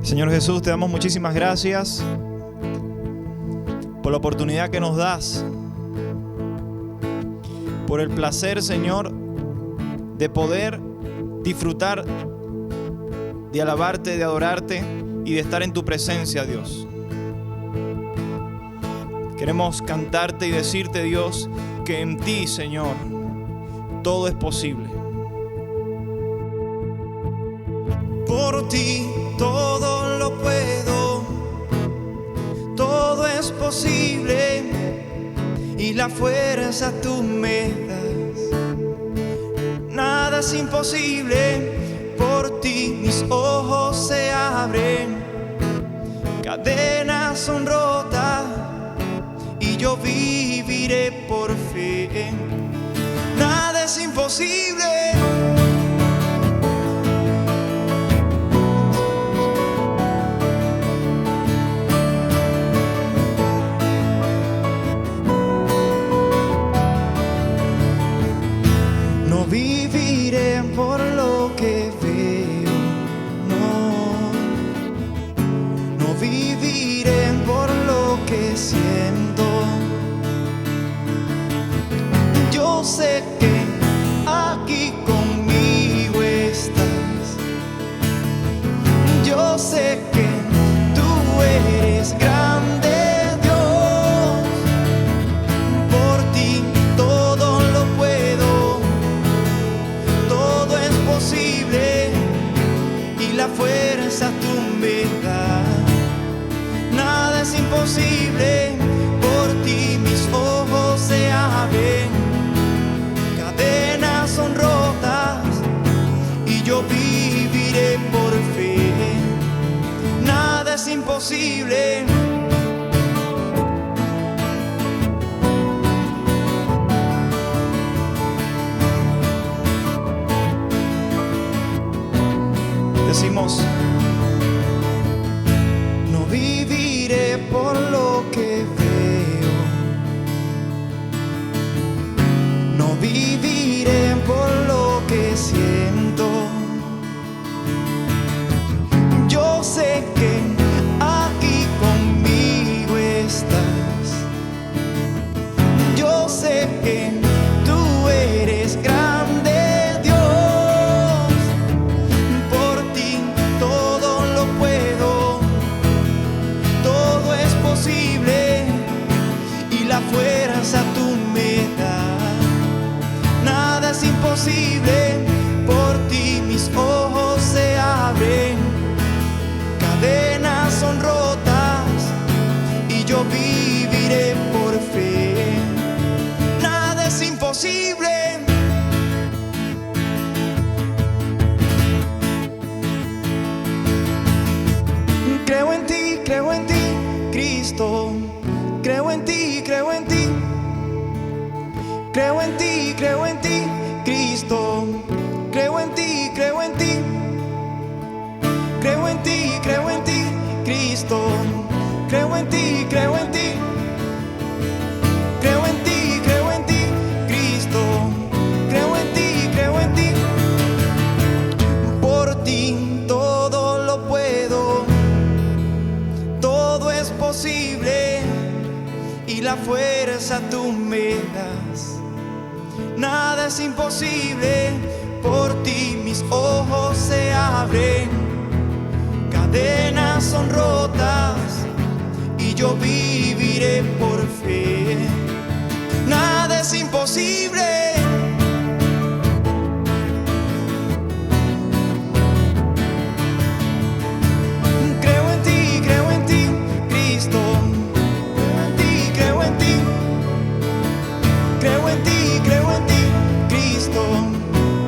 Señor Jesús, te damos muchísimas gracias por la oportunidad que nos das, por el placer, Señor, de poder disfrutar, de alabarte, de adorarte y de estar en tu presencia, Dios. Queremos cantarte y decirte, Dios, que en ti, Señor, todo es posible. Por ti todo lo puedo, todo es posible y la fuerza tú me das. Nada es imposible, por ti mis ojos se abren, cadenas son rotas y yo viviré por fe. Nada es imposible. No viviré por lo que veo, no viviré por lo que siento. Yo sé que aquí conmigo estás. Yo sé que tú eres grande, Dios. Por ti todo lo puedo, todo es posible y la fuerza tú me das. Nada es imposible, por ti mis ojos se abren, cadenas son rotas y yo viviré por fe. Nada es imposible. Decimos, No viviré por lo que veo, no viviré por lo que siento. Yo sé que aquí conmigo estás. Yo sé que tú eres grande, Dios. Por ti todo lo puedo, todo es posible y la fuerza tú me das. Nada es imposible, por ti mis ojos se abren, cadenas son rotas y yo viviré por fe. Nada es imposible. Creo en ti, Cristo. Creo en ti, creo en ti. Creo en ti, creo en ti, Cristo. Creo en ti, creo en ti. Creo en ti, creo en ti, Cristo. Creo en ti, creo en ti. Creo en ti, creo en ti, Cristo. Creo en ti, creo en ti. Por ti todo lo puedo, todo es posible y la fuerza tú me das. Nada es imposible, por ti mis ojos se abren, cadenas son rotas y yo viviré por fe. Nada es imposible. Creo en ti, Cristo. Creo en ti, creo en ti. Creo en ti, Cristo.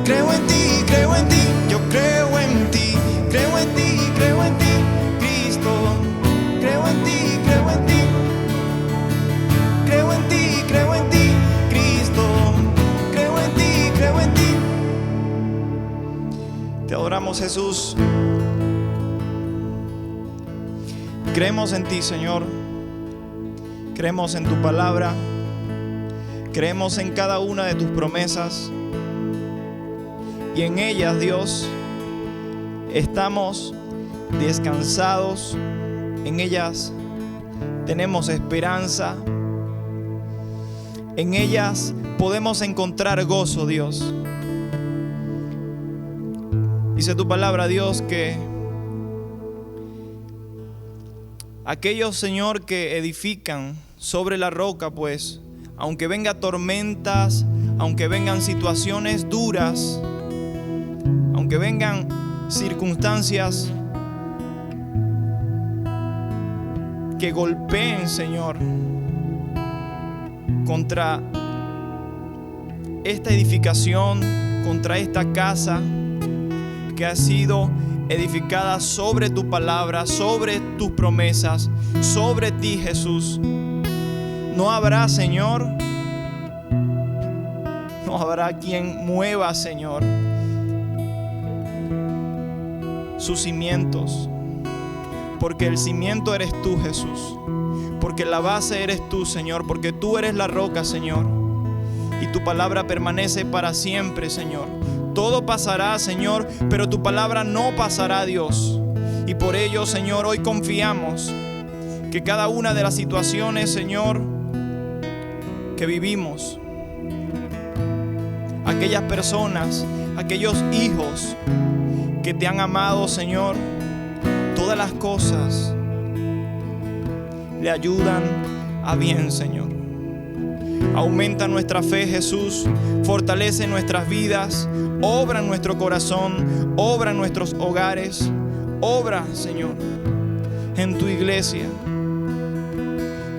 Creo en ti, creo en ti. Yo creo en ti, creo en ti, creo en ti, Cristo. Creo en ti, creo en ti. Creo en ti, creo en ti, Cristo. Creo en ti, creo en ti. te adoramos, Jesús. Creemos en ti, Señor. Creemos en tu palabra. Creemos en cada una de tus promesas. Y en ellas, Dios, estamos descansados, en ellas tenemos esperanza, en ellas podemos encontrar gozo, Dios. Dice tu palabra, Dios, que aquellos, Señor, que edifican sobre la roca, pues, aunque vengan tormentas, aunque vengan situaciones duras, aunque vengan circunstancias que golpeen, Señor, contra esta edificación, contra esta casa que ha sido edificada sobre tu palabra, sobre tus promesas, sobre ti, Jesús. No habrá, Señor, no habrá quien mueva, Señor, sus cimientos, porque el cimiento eres tú, Jesús, porque la base eres tú, Señor, porque tú eres la roca, Señor, y tu palabra permanece para siempre, Señor. Todo pasará, Señor, pero tu palabra no pasará, Dios. Y por ello, Señor, hoy confiamos que cada una de las situaciones, Señor, que vivimos, aquellas personas, aquellos hijos que te han amado, Señor, todas las cosas le ayudan a bien, Señor. Aumenta nuestra fe, Jesús, fortalece nuestras vidas, obra en nuestro corazón, obra en nuestros hogares, obra, Señor, en tu iglesia.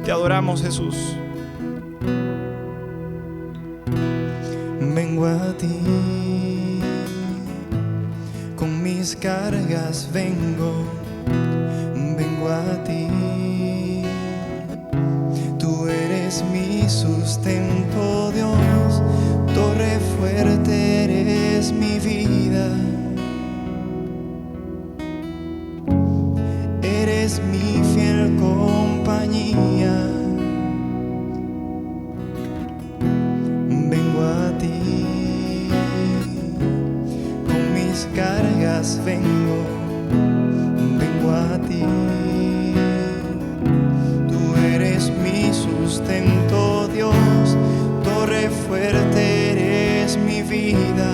Te adoramos, Jesús. Vengo a ti, con mis cargas vengo a ti. Tú eres mi sustento, Dios, torre fuerte eres mi vida. Eres mi fiel compañía. Vengo a ti, con mis cargas vengo a ti. Tú eres mi sustento, Dios, torre fuerte eres mi vida.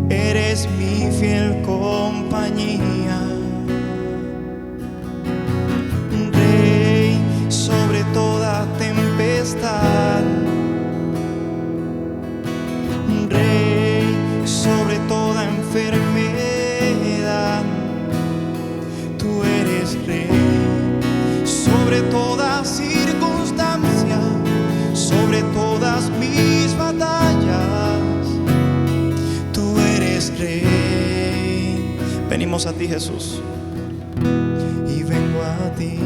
Eres mi fiel compañía. Rey sobre toda tempestad. Rey sobre toda enfermedad. Tú eres rey sobre toda circunstancia, sobre todas mis batallas. Tú eres rey. Venimos a ti, Jesús. Y vengo a ti,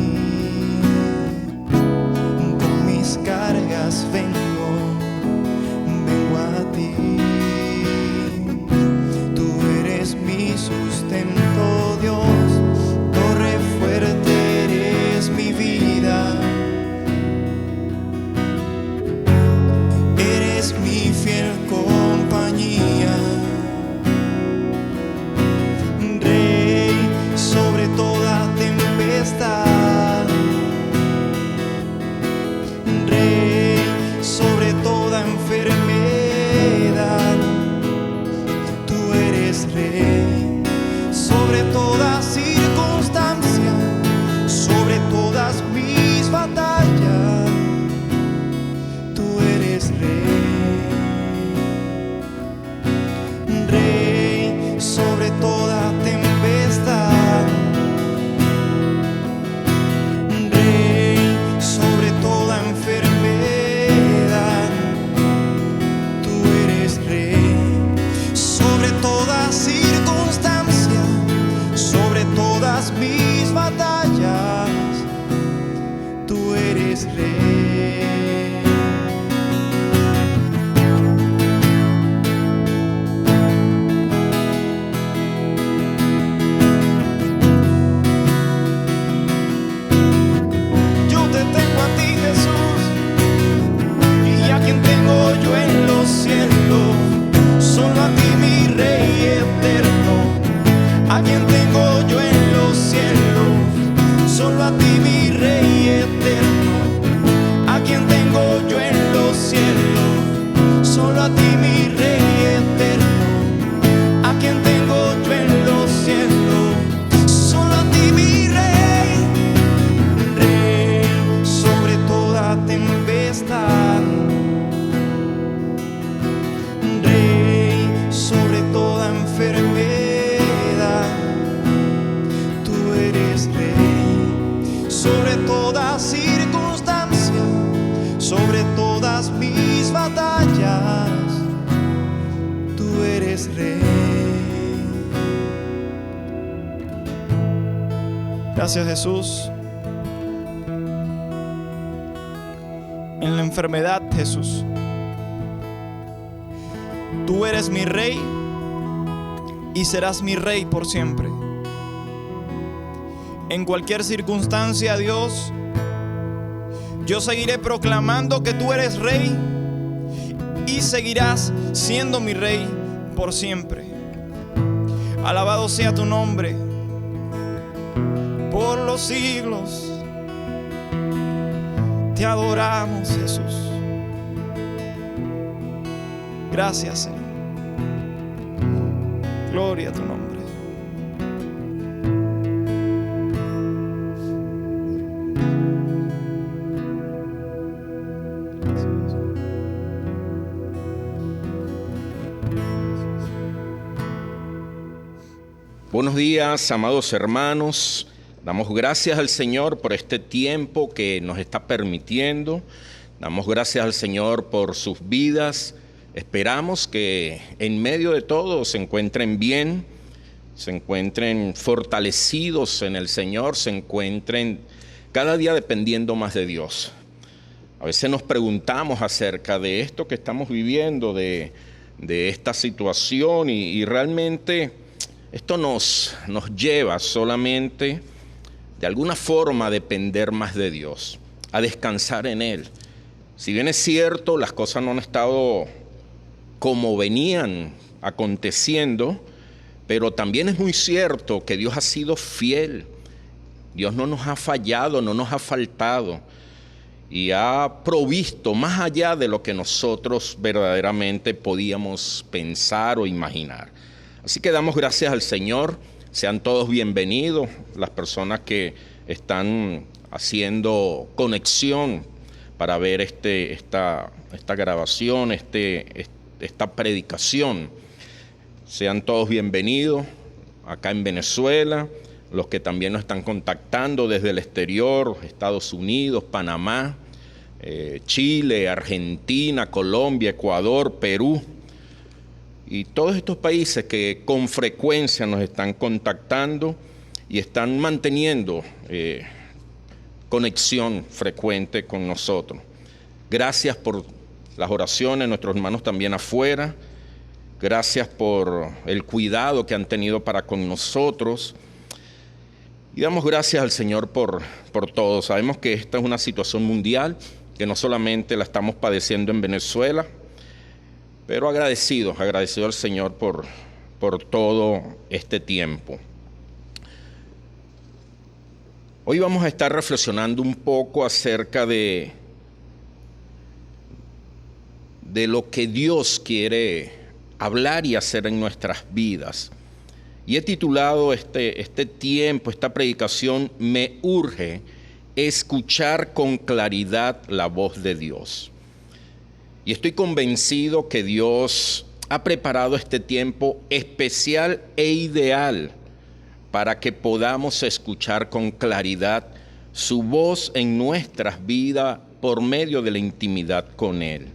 con mis cargas vengo a ti. Tú eres mi sustento, Dios, torre fuerte eres mi vida. Eres mi fiel compañía. Rey sobre toda tempestad. Rey sobre toda enfermedad. Tú eres rey sobre toda circunstancia, sobre todas mis batallas. Tú eres rey, rey sobre toda tempestad. Rey sobre toda enfermedad. Tú eres rey sobre toda circunstancia, sobre todas mis batallas. Tú eres rey. Yo te tengo a ti, Jesús, y a quien tengo yo en los cielos, solo a ti, mi Rey eterno. Gracias, Jesús. En la enfermedad, Jesús, tú eres mi rey y serás mi rey por siempre. En cualquier circunstancia, Dios, yo seguiré proclamando que tú eres rey y seguirás siendo mi rey por siempre. Alabado sea tu nombre por los siglos. Te adoramos, Jesús. Gracias, Señor. Gloria a tu nombre. Buenos días, amados hermanos. Damos gracias al Señor por este tiempo que nos está permitiendo. Damos gracias al Señor por sus vidas. Esperamos que en medio de todo se encuentren bien, se encuentren fortalecidos en el Señor, se encuentren cada día dependiendo más de Dios. A veces nos preguntamos acerca de esto que estamos viviendo, de esta situación y realmente esto nos lleva solamente de alguna forma a depender más de Dios, a descansar en Él. Si bien es cierto, las cosas no han estado como venían aconteciendo, pero también es muy cierto que Dios ha sido fiel. Dios no nos ha fallado, no nos ha faltado y ha provisto más allá de lo que nosotros verdaderamente podíamos pensar o imaginar. Así que damos gracias al Señor. Sean todos bienvenidos, las personas que están haciendo conexión para ver esta grabación, esta predicación. Sean todos bienvenidos acá en Venezuela, los que también nos están contactando desde el exterior, Estados Unidos, Panamá, Chile, Argentina, Colombia, Ecuador, Perú. Y todos estos países que con frecuencia nos están contactando y están manteniendo conexión frecuente con nosotros. Gracias por las oraciones, nuestros hermanos también afuera. Gracias por el cuidado que han tenido para con nosotros. Y damos gracias al Señor por todo. Sabemos que esta es una situación mundial, que no solamente la estamos padeciendo en Venezuela, pero agradecido al Señor por todo este tiempo. Hoy vamos a estar reflexionando un poco acerca de lo que Dios quiere hablar y hacer en nuestras vidas. Y he titulado este tiempo, esta predicación, Me urge escuchar con claridad la voz de Dios. Y estoy convencido que Dios ha preparado este tiempo especial e ideal para que podamos escuchar con claridad su voz en nuestras vidas por medio de la intimidad con Él.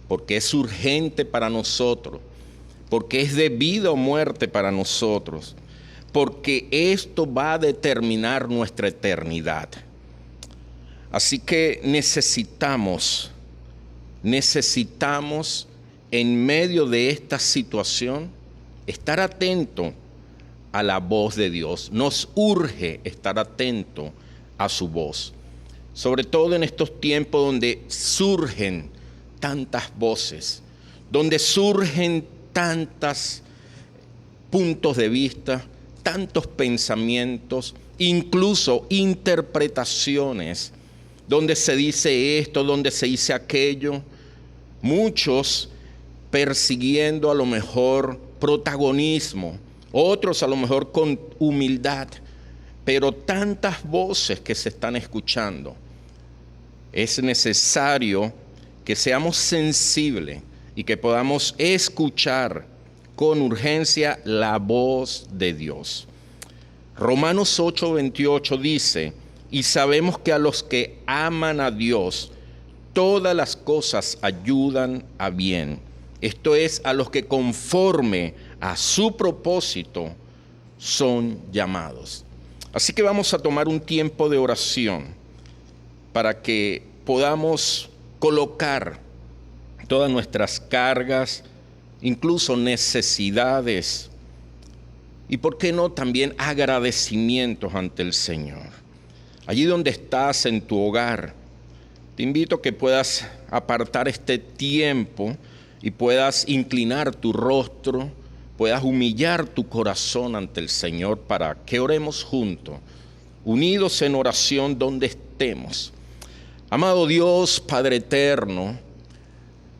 Porque es urgente para nosotros, porque es de vida o muerte para nosotros, porque esto va a determinar nuestra eternidad. Así que necesitamos en medio de esta situación estar atento a la voz de Dios. Nos urge estar atento a su voz, sobre todo en estos tiempos donde surgen tantas voces, donde surgen tantos puntos de vista, tantos pensamientos, incluso interpretaciones, donde se dice esto, donde se dice aquello, muchos persiguiendo a lo mejor protagonismo, otros a lo mejor con humildad, pero tantas voces que se están escuchando. Es necesario que seamos sensibles y que podamos escuchar con urgencia la voz de Dios. Romanos 8:28 dice: y sabemos que a los que aman a Dios, todas las cosas ayudan a bien. Esto es, a los que conforme a su propósito son llamados. Así que vamos a tomar un tiempo de oración para que podamos colocar todas nuestras cargas, incluso necesidades, y por qué no también agradecimientos ante el Señor. Allí donde estás en tu hogar, te invito a que puedas apartar este tiempo y puedas inclinar tu rostro, puedas humillar tu corazón ante el Señor para que oremos juntos, unidos en oración donde estemos. Amado Dios, Padre eterno,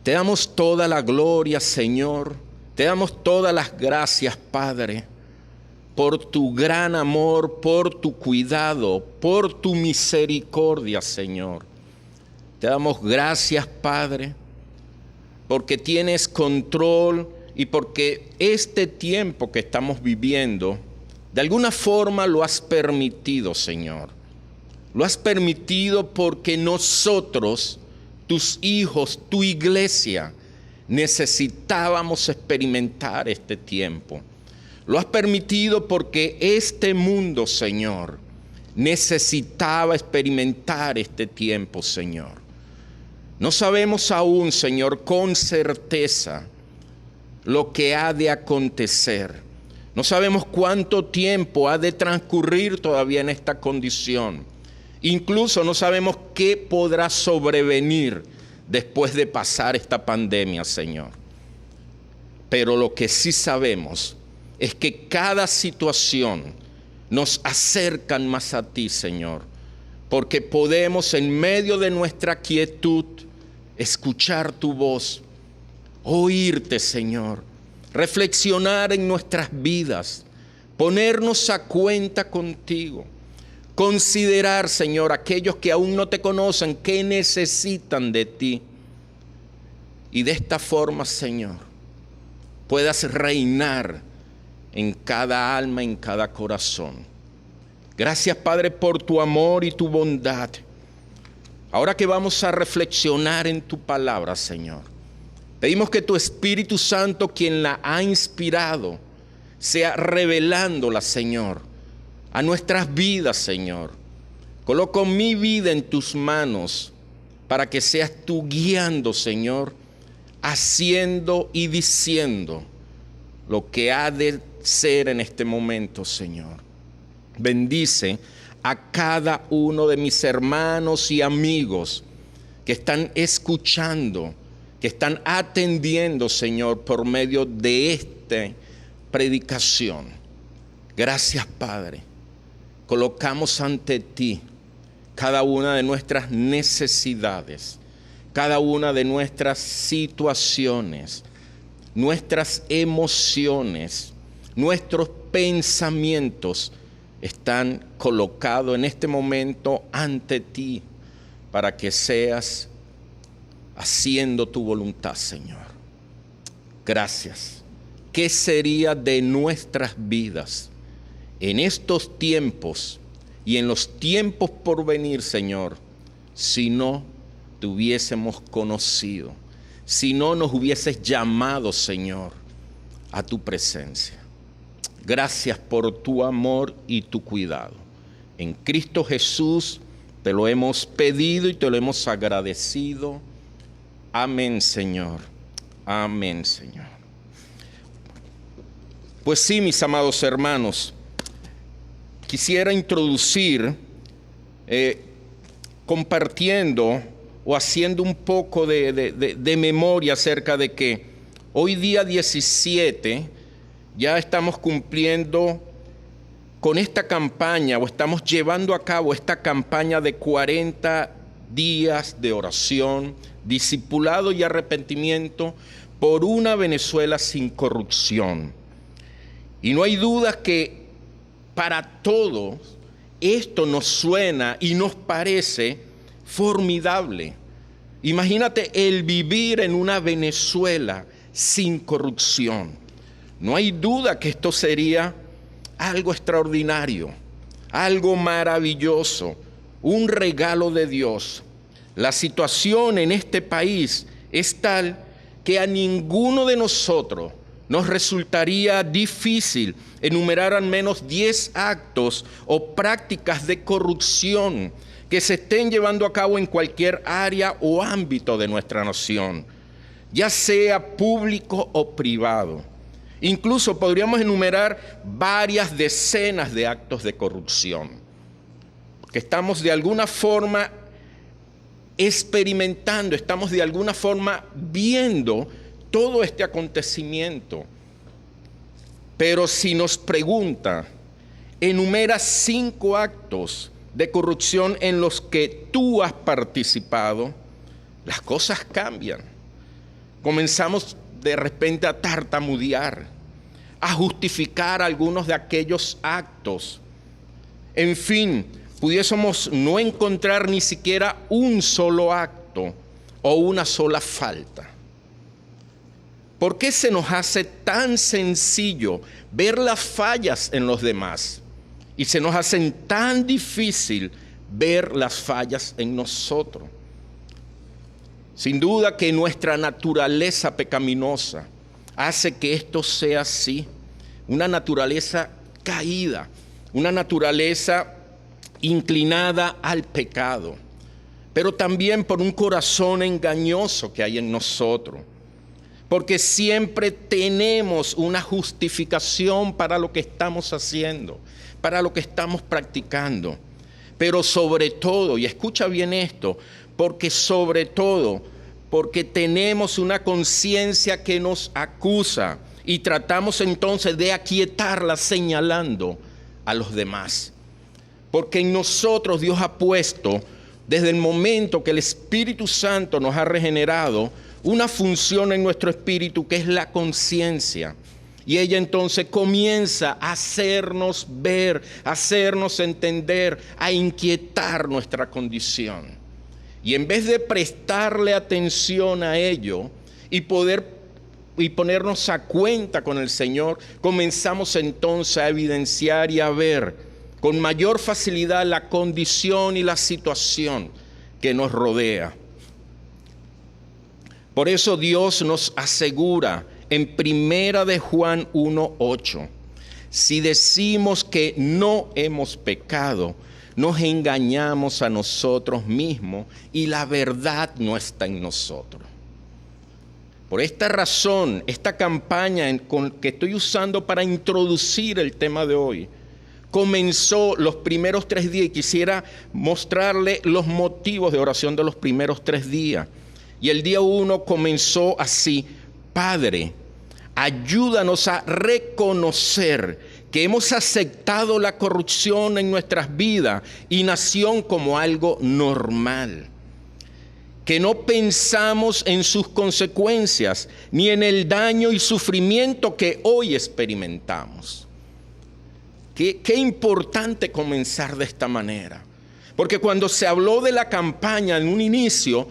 te damos toda la gloria, Señor, te damos todas las gracias, Padre, por tu gran amor, por tu cuidado, por tu misericordia, Señor. Te damos gracias, Padre, porque tienes control y porque este tiempo que estamos viviendo, de alguna forma lo has permitido, Señor. Lo has permitido porque nosotros, tus hijos, tu iglesia, necesitábamos experimentar este tiempo. Lo has permitido porque este mundo, Señor, necesitaba experimentar este tiempo, Señor. No sabemos aún, Señor, con certeza lo que ha de acontecer. No sabemos cuánto tiempo ha de transcurrir todavía en esta condición. Incluso no sabemos qué podrá sobrevenir después de pasar esta pandemia, Señor. Pero lo que sí sabemos es que cada situación nos acerca más a ti, Señor, porque podemos en medio de nuestra quietud escuchar tu voz, oírte, Señor, reflexionar en nuestras vidas, ponernos a cuenta contigo, considerar, Señor, aquellos que aún no te conocen, que necesitan de ti. Y de esta forma, Señor, puedas reinar en cada alma, en cada corazón. Gracias, Padre, por tu amor y tu bondad. Ahora que vamos a reflexionar en tu palabra, Señor, pedimos que tu Espíritu Santo, quien la ha inspirado, sea revelándola, Señor, a nuestras vidas, Señor. Coloco mi vida en tus manos para que seas tú guiando, Señor, haciendo y diciendo lo que ha de ser en este momento, Señor. Bendice a cada uno de mis hermanos y amigos que están escuchando, que están atendiendo, Señor, por medio de esta predicación. Gracias, Padre. Colocamos ante ti cada una de nuestras necesidades, cada una de nuestras situaciones, nuestras emociones, nuestros pensamientos están colocados en este momento ante ti para que seas haciendo tu voluntad, Señor. Gracias. ¿Qué sería de nuestras vidas en estos tiempos y en los tiempos por venir, Señor, si no te hubiésemos conocido, si no nos hubieses llamado, Señor, a tu presencia? Gracias por tu amor y tu cuidado. En Cristo Jesús te lo hemos pedido y te lo hemos agradecido. Amén, Señor. Amén, Señor. Pues sí, mis amados hermanos, quisiera introducir compartiendo o haciendo un poco de memoria acerca de que hoy día 17 ya estamos cumpliendo con esta campaña o estamos llevando a cabo esta campaña de 40 días de oración, discipulado y arrepentimiento por una Venezuela sin corrupción. Y no hay duda que para todos esto nos suena y nos parece formidable. Imagínate el vivir en una Venezuela sin corrupción. No hay duda que esto sería algo extraordinario, algo maravilloso, un regalo de Dios. La situación en este país es tal que a ninguno de nosotros nos resultaría difícil enumerar al menos 10 actos o prácticas de corrupción que se estén llevando a cabo en cualquier área o ámbito de nuestra nación, ya sea público o privado. Incluso podríamos enumerar varias decenas de actos de corrupción que estamos de alguna forma experimentando, estamos de alguna forma viendo todo este acontecimiento. Pero si nos pregunta, enumera 5 actos de corrupción en los que tú has participado, las cosas cambian. Comenzamos de repente a tartamudear, a justificar algunos de aquellos actos. En fin, pudiésemos no encontrar ni siquiera un solo acto o una sola falta. ¿Por qué se nos hace tan sencillo ver las fallas en los demás y se nos hace tan difícil ver las fallas en nosotros? Sin duda que nuestra naturaleza pecaminosa hace que esto sea así. Una naturaleza caída, una naturaleza inclinada al pecado, pero también por un corazón engañoso que hay en nosotros. Porque siempre tenemos una justificación para lo que estamos haciendo, para lo que estamos practicando. Pero sobre todo, y escucha bien esto, porque tenemos una conciencia que nos acusa y tratamos entonces de aquietarla señalando a los demás. Porque en nosotros Dios ha puesto, desde el momento que el Espíritu Santo nos ha regenerado, una función en nuestro espíritu que es la conciencia. Y ella entonces comienza a hacernos ver, a hacernos entender, a inquietar nuestra condición. Y en vez de prestarle atención a ello y ponernos a cuenta con el Señor, comenzamos entonces a evidenciar y a ver con mayor facilidad la condición y la situación que nos rodea. Por eso Dios nos asegura en 1 de Juan 1:8, si decimos que no hemos pecado, nos engañamos a nosotros mismos y la verdad no está en nosotros. Por esta razón, esta campaña que estoy usando para introducir el tema de hoy, comenzó los primeros 3 días y quisiera mostrarle los motivos de oración de los primeros 3 días. Y el día 1 comenzó así: Padre, ayúdanos a reconocer que hemos aceptado la corrupción en nuestras vidas y nación como algo normal, que no pensamos en sus consecuencias ni en el daño y sufrimiento que hoy experimentamos. Qué importante comenzar de esta manera, porque cuando se habló de la campaña en un inicio,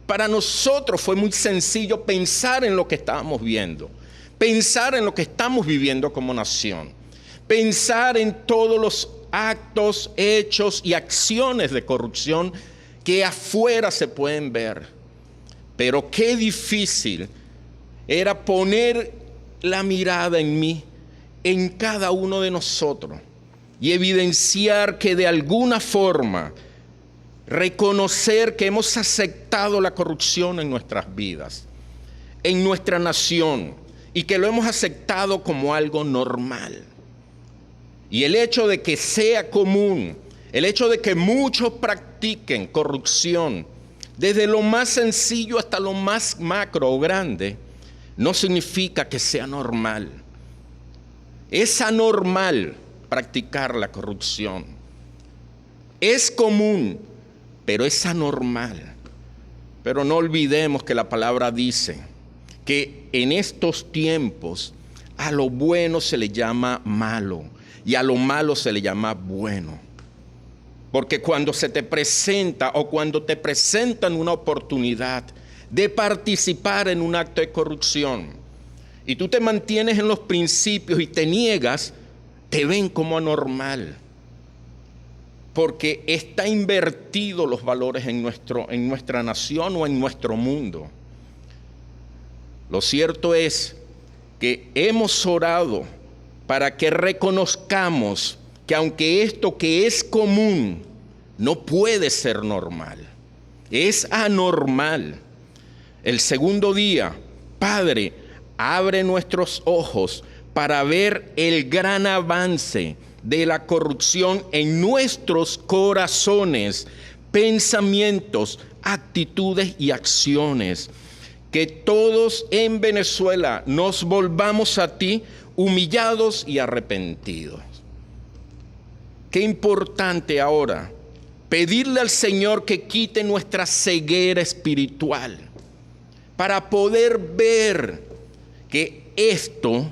para nosotros fue muy sencillo pensar en lo que estábamos viendo, pensar en lo que estamos viviendo como nación, pensar en todos los actos, hechos y acciones de corrupción que afuera se pueden ver. Pero qué difícil era poner la mirada en mí, en cada uno de nosotros, y evidenciar que de alguna forma reconocer que hemos aceptado la corrupción en nuestras vidas, en nuestra nación, y que lo hemos aceptado como algo normal. Y el hecho de que sea común, el hecho de que muchos practiquen corrupción, desde lo más sencillo hasta lo más macro o grande, no significa que sea normal. Es anormal practicar la corrupción. Es común, pero es anormal. Pero no olvidemos que la palabra dice que en estos tiempos a lo bueno se le llama malo y a lo malo se le llama bueno. Porque cuando se te presenta o cuando te presentan una oportunidad de participar en un acto de corrupción y tú te mantienes en los principios y te niegas, te ven como anormal. Porque está invertido los valores en nuestra nación o en nuestro mundo. Lo cierto es que hemos orado para que reconozcamos que aunque esto que es común no puede ser normal, es anormal. El segundo día, Padre, abre nuestros ojos para ver el gran avance de la corrupción en nuestros corazones, pensamientos, actitudes y acciones. Que todos en Venezuela nos volvamos a ti humillados y arrepentidos. Qué importante ahora pedirle al Señor que quite nuestra ceguera espiritual para poder ver que esto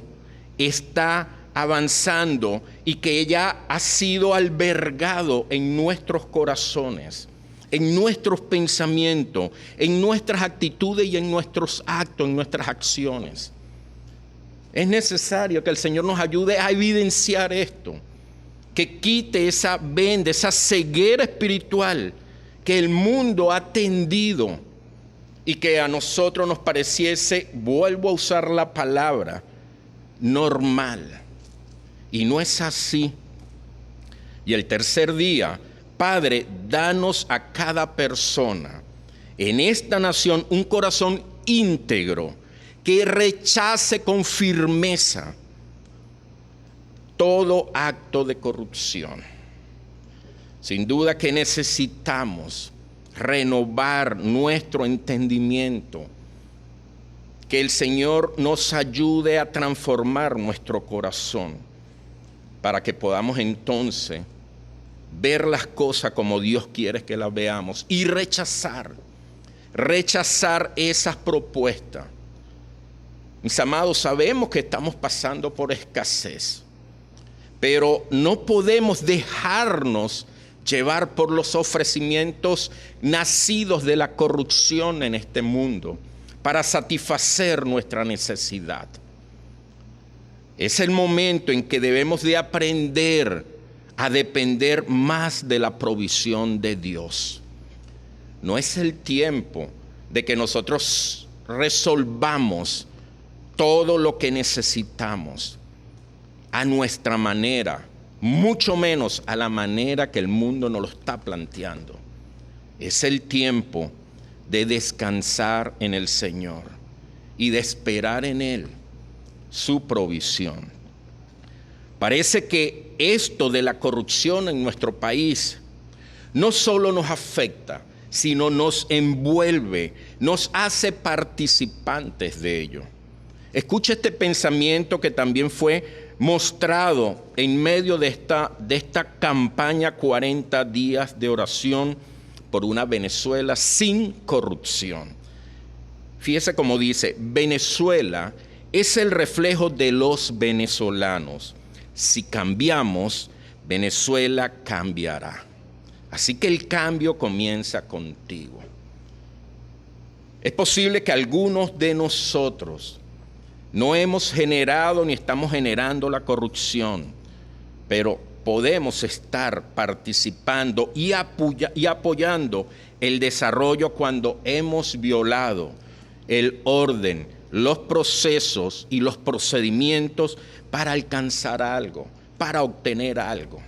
está avanzando y que ya ha sido albergado en nuestros corazones, en nuestros pensamientos, en nuestras actitudes y en nuestros actos, en nuestras acciones. Es necesario que el Señor nos ayude a evidenciar esto, que quite esa venda, esa ceguera espiritual que el mundo ha tendido y que a nosotros nos pareciese, vuelvo a usar la palabra, normal. Y no es así. Y el tercer día, Padre, danos a cada persona en esta nación un corazón íntegro que rechace con firmeza todo acto de corrupción. Sin duda que necesitamos renovar nuestro entendimiento, que el Señor nos ayude a transformar nuestro corazón para que podamos entonces ver las cosas como Dios quiere que las veamos y rechazar esas propuestas. Mis amados, sabemos que estamos pasando por escasez, pero no podemos dejarnos llevar por los ofrecimientos nacidos de la corrupción en este mundo para satisfacer nuestra necesidad. Es el momento en que debemos de aprender a depender más de la provisión de Dios. No es el tiempo de que nosotros resolvamos todo lo que necesitamos a nuestra manera, mucho menos a la manera que el mundo nos lo está planteando. Es el tiempo de descansar en el Señor y de esperar en Él su provisión. Parece que esto de la corrupción en nuestro país no solo nos afecta, sino nos envuelve, nos hace participantes de ello. Escucha este pensamiento que también fue mostrado en medio de esta campaña 40 días de oración por una Venezuela sin corrupción. Fíjese cómo dice: Venezuela es el reflejo de los venezolanos. Si cambiamos, Venezuela cambiará. Así que el cambio comienza contigo. Es posible que algunos de nosotros no hemos generado ni estamos generando la corrupción, pero podemos estar participando y apoyando el desarrollo cuando hemos violado el orden, los procesos y los procedimientos para alcanzar algo, para obtener algo,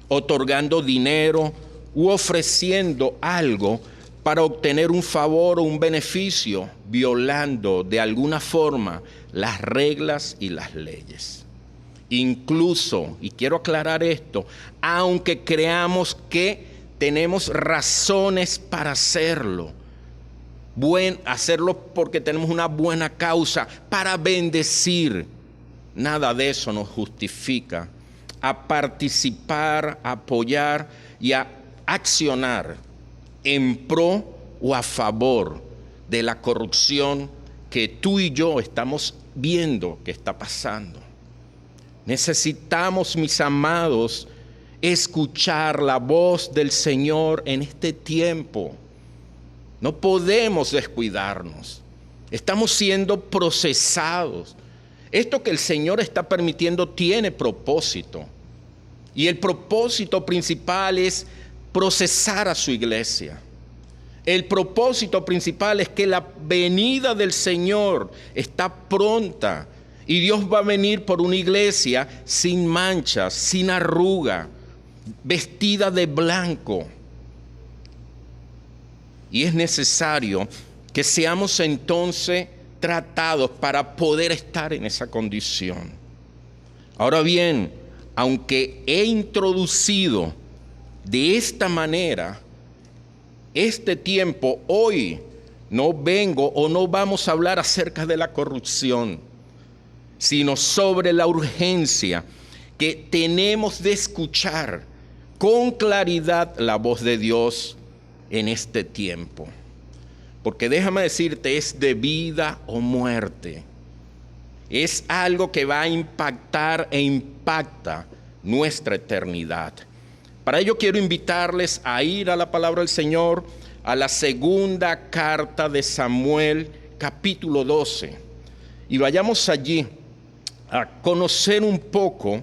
otorgando dinero u ofreciendo algo para obtener un favor o un beneficio, violando de alguna forma las reglas y las leyes. Incluso, y quiero aclarar esto, aunque creamos que tenemos razones para hacerlo, hacerlo porque tenemos una buena causa, para bendecir, nada de eso nos justifica a participar, a apoyar y a accionar en pro o a favor de la corrupción que tú y yo estamos viendo que está pasando. Necesitamos, mis amados, escuchar la voz del Señor en este tiempo. No podemos descuidarnos. Estamos siendo procesados. Esto que el Señor está permitiendo tiene propósito. Y el propósito principal es procesar a su iglesia. El propósito principal es que la venida del Señor está pronta Y Dios va a venir por una iglesia sin manchas, sin arruga, vestida de blanco. Y es necesario que seamos entonces tratados para poder estar en esa condición. Ahora bien, aunque he introducido de esta manera este tiempo, hoy no vengo o no vamos a hablar acerca de la corrupción, sino sobre la urgencia que tenemos de escuchar con claridad la voz de Dios en este tiempo. Porque déjame decirte, es de vida o muerte. Es algo que va a impactar e impacta nuestra eternidad. Para ello quiero invitarles a ir a la palabra del Señor, a la segunda carta de Samuel, capítulo 12. Y vayamos allí a conocer un poco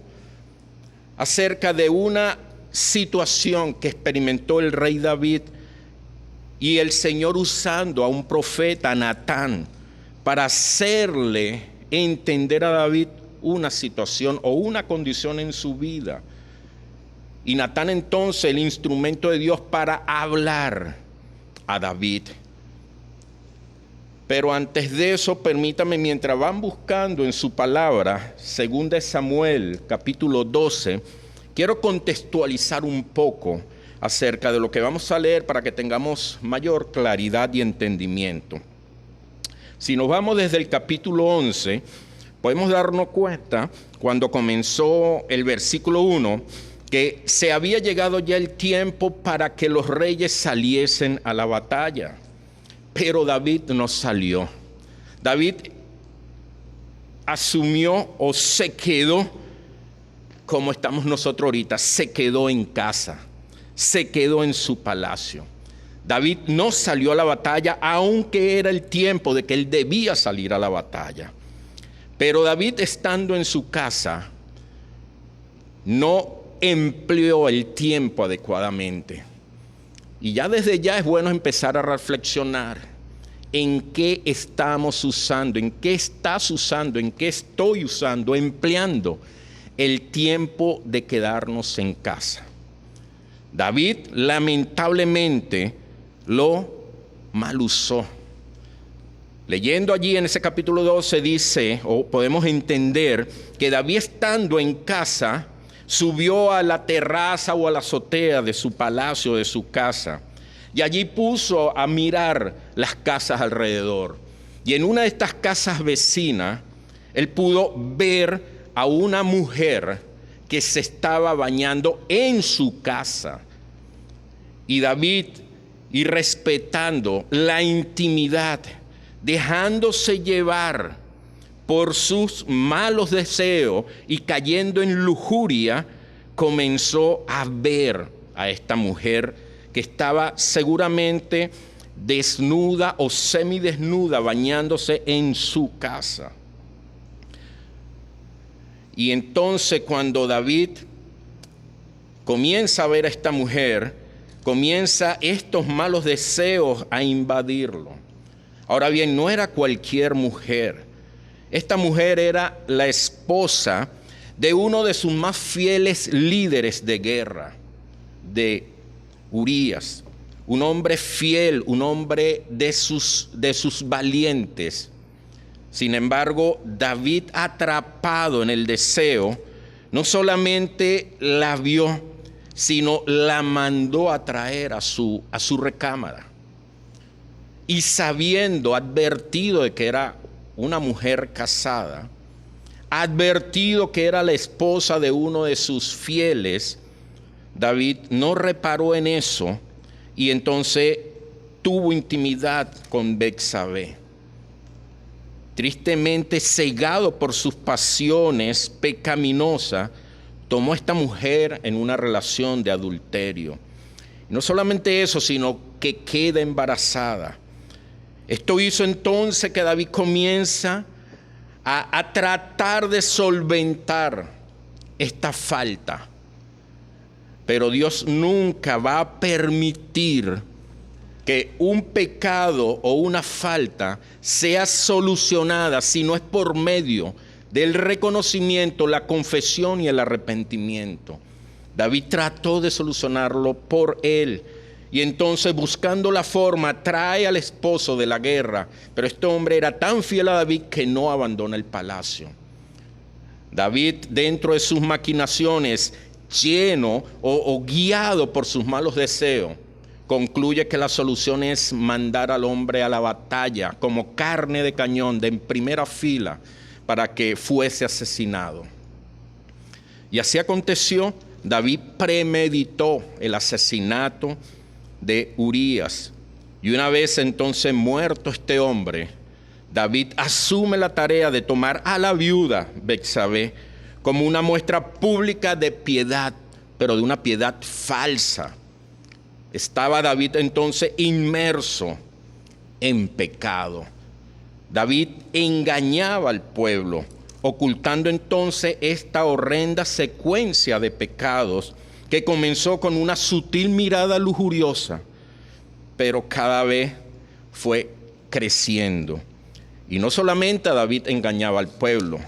acerca de una situación que experimentó el rey David y el Señor usando a un profeta, Natán, para hacerle entender a David una situación o una condición en su vida. Y Natán entonces el instrumento de Dios para hablar a David. Pero antes de eso, permítame, mientras van buscando en su palabra, 2 Samuel, capítulo 12, quiero contextualizar un poco acerca de lo que vamos a leer para que tengamos mayor claridad y entendimiento. Si nos vamos desde el capítulo 11, podemos darnos cuenta, cuando comenzó el versículo 1, que se había llegado ya el tiempo para que los reyes saliesen a la batalla. Pero David no salió. David asumió o se quedó, como estamos nosotros ahorita, se quedó en casa, se quedó en su palacio. David no salió a la batalla, aunque era el tiempo de que él debía salir a la batalla. Pero David, estando en su casa, no empleó el tiempo adecuadamente. Y ya desde ya es bueno empezar a reflexionar en qué estamos usando, en qué estás usando, en qué estoy usando, empleando el tiempo de quedarnos en casa. David lamentablemente lo mal usó. Leyendo allí en ese capítulo 12 dice, o podemos entender, que David estando en casa subió a la terraza o a la azotea de su palacio, de su casa, y allí puso a mirar las casas alrededor. Y en una de estas casas vecinas, él pudo ver a una mujer que se estaba bañando en su casa. Y David, y respetando la intimidad, dejándose llevar por sus malos deseos y cayendo en lujuria, comenzó a ver a esta mujer que estaba seguramente desnuda o semidesnuda, bañándose en su casa. Y entonces cuando David comienza a ver a esta mujer, comienza estos malos deseos a invadirlo. Ahora bien, no era cualquier mujer. Esta mujer era la esposa de uno de sus más fieles líderes de guerra, de Urías, un hombre fiel, un hombre de sus valientes. Sin embargo, David, atrapado en el deseo, no solamente la vio, sino la mandó a traer a su recámara. Y sabiendo, advertido de que era una mujer casada, advertido que era la esposa de uno de sus fieles, David no reparó en eso y entonces tuvo intimidad con Betsabé. Tristemente, cegado por sus pasiones pecaminosas, tomó a esta mujer en una relación de adulterio. No solamente eso, sino que queda embarazada. Esto hizo entonces que David comienza a tratar de solventar esta falta. Pero Dios nunca va a permitir que un pecado o una falta sea solucionada si no es por medio del reconocimiento, la confesión y el arrepentimiento. David trató de solucionarlo por él. Y entonces, buscando la forma, trae al esposo de la guerra. Pero este hombre era tan fiel a David que no abandona el palacio. David, dentro de sus maquinaciones, lleno o guiado por sus malos deseos, concluye que la solución es mandar al hombre a la batalla como carne de cañón en primera fila para que fuese asesinado. Y así aconteció. David premeditó el asesinato de Urías. Y una vez entonces muerto este hombre, David asume la tarea de tomar a la viuda Betsabé como una muestra pública de piedad, pero de una piedad falsa. Estaba David entonces inmerso en pecado. David engañaba al pueblo, ocultando entonces esta horrenda secuencia de pecados que comenzó con una sutil mirada lujuriosa, pero cada vez fue creciendo. Y no solamente David engañaba al pueblo,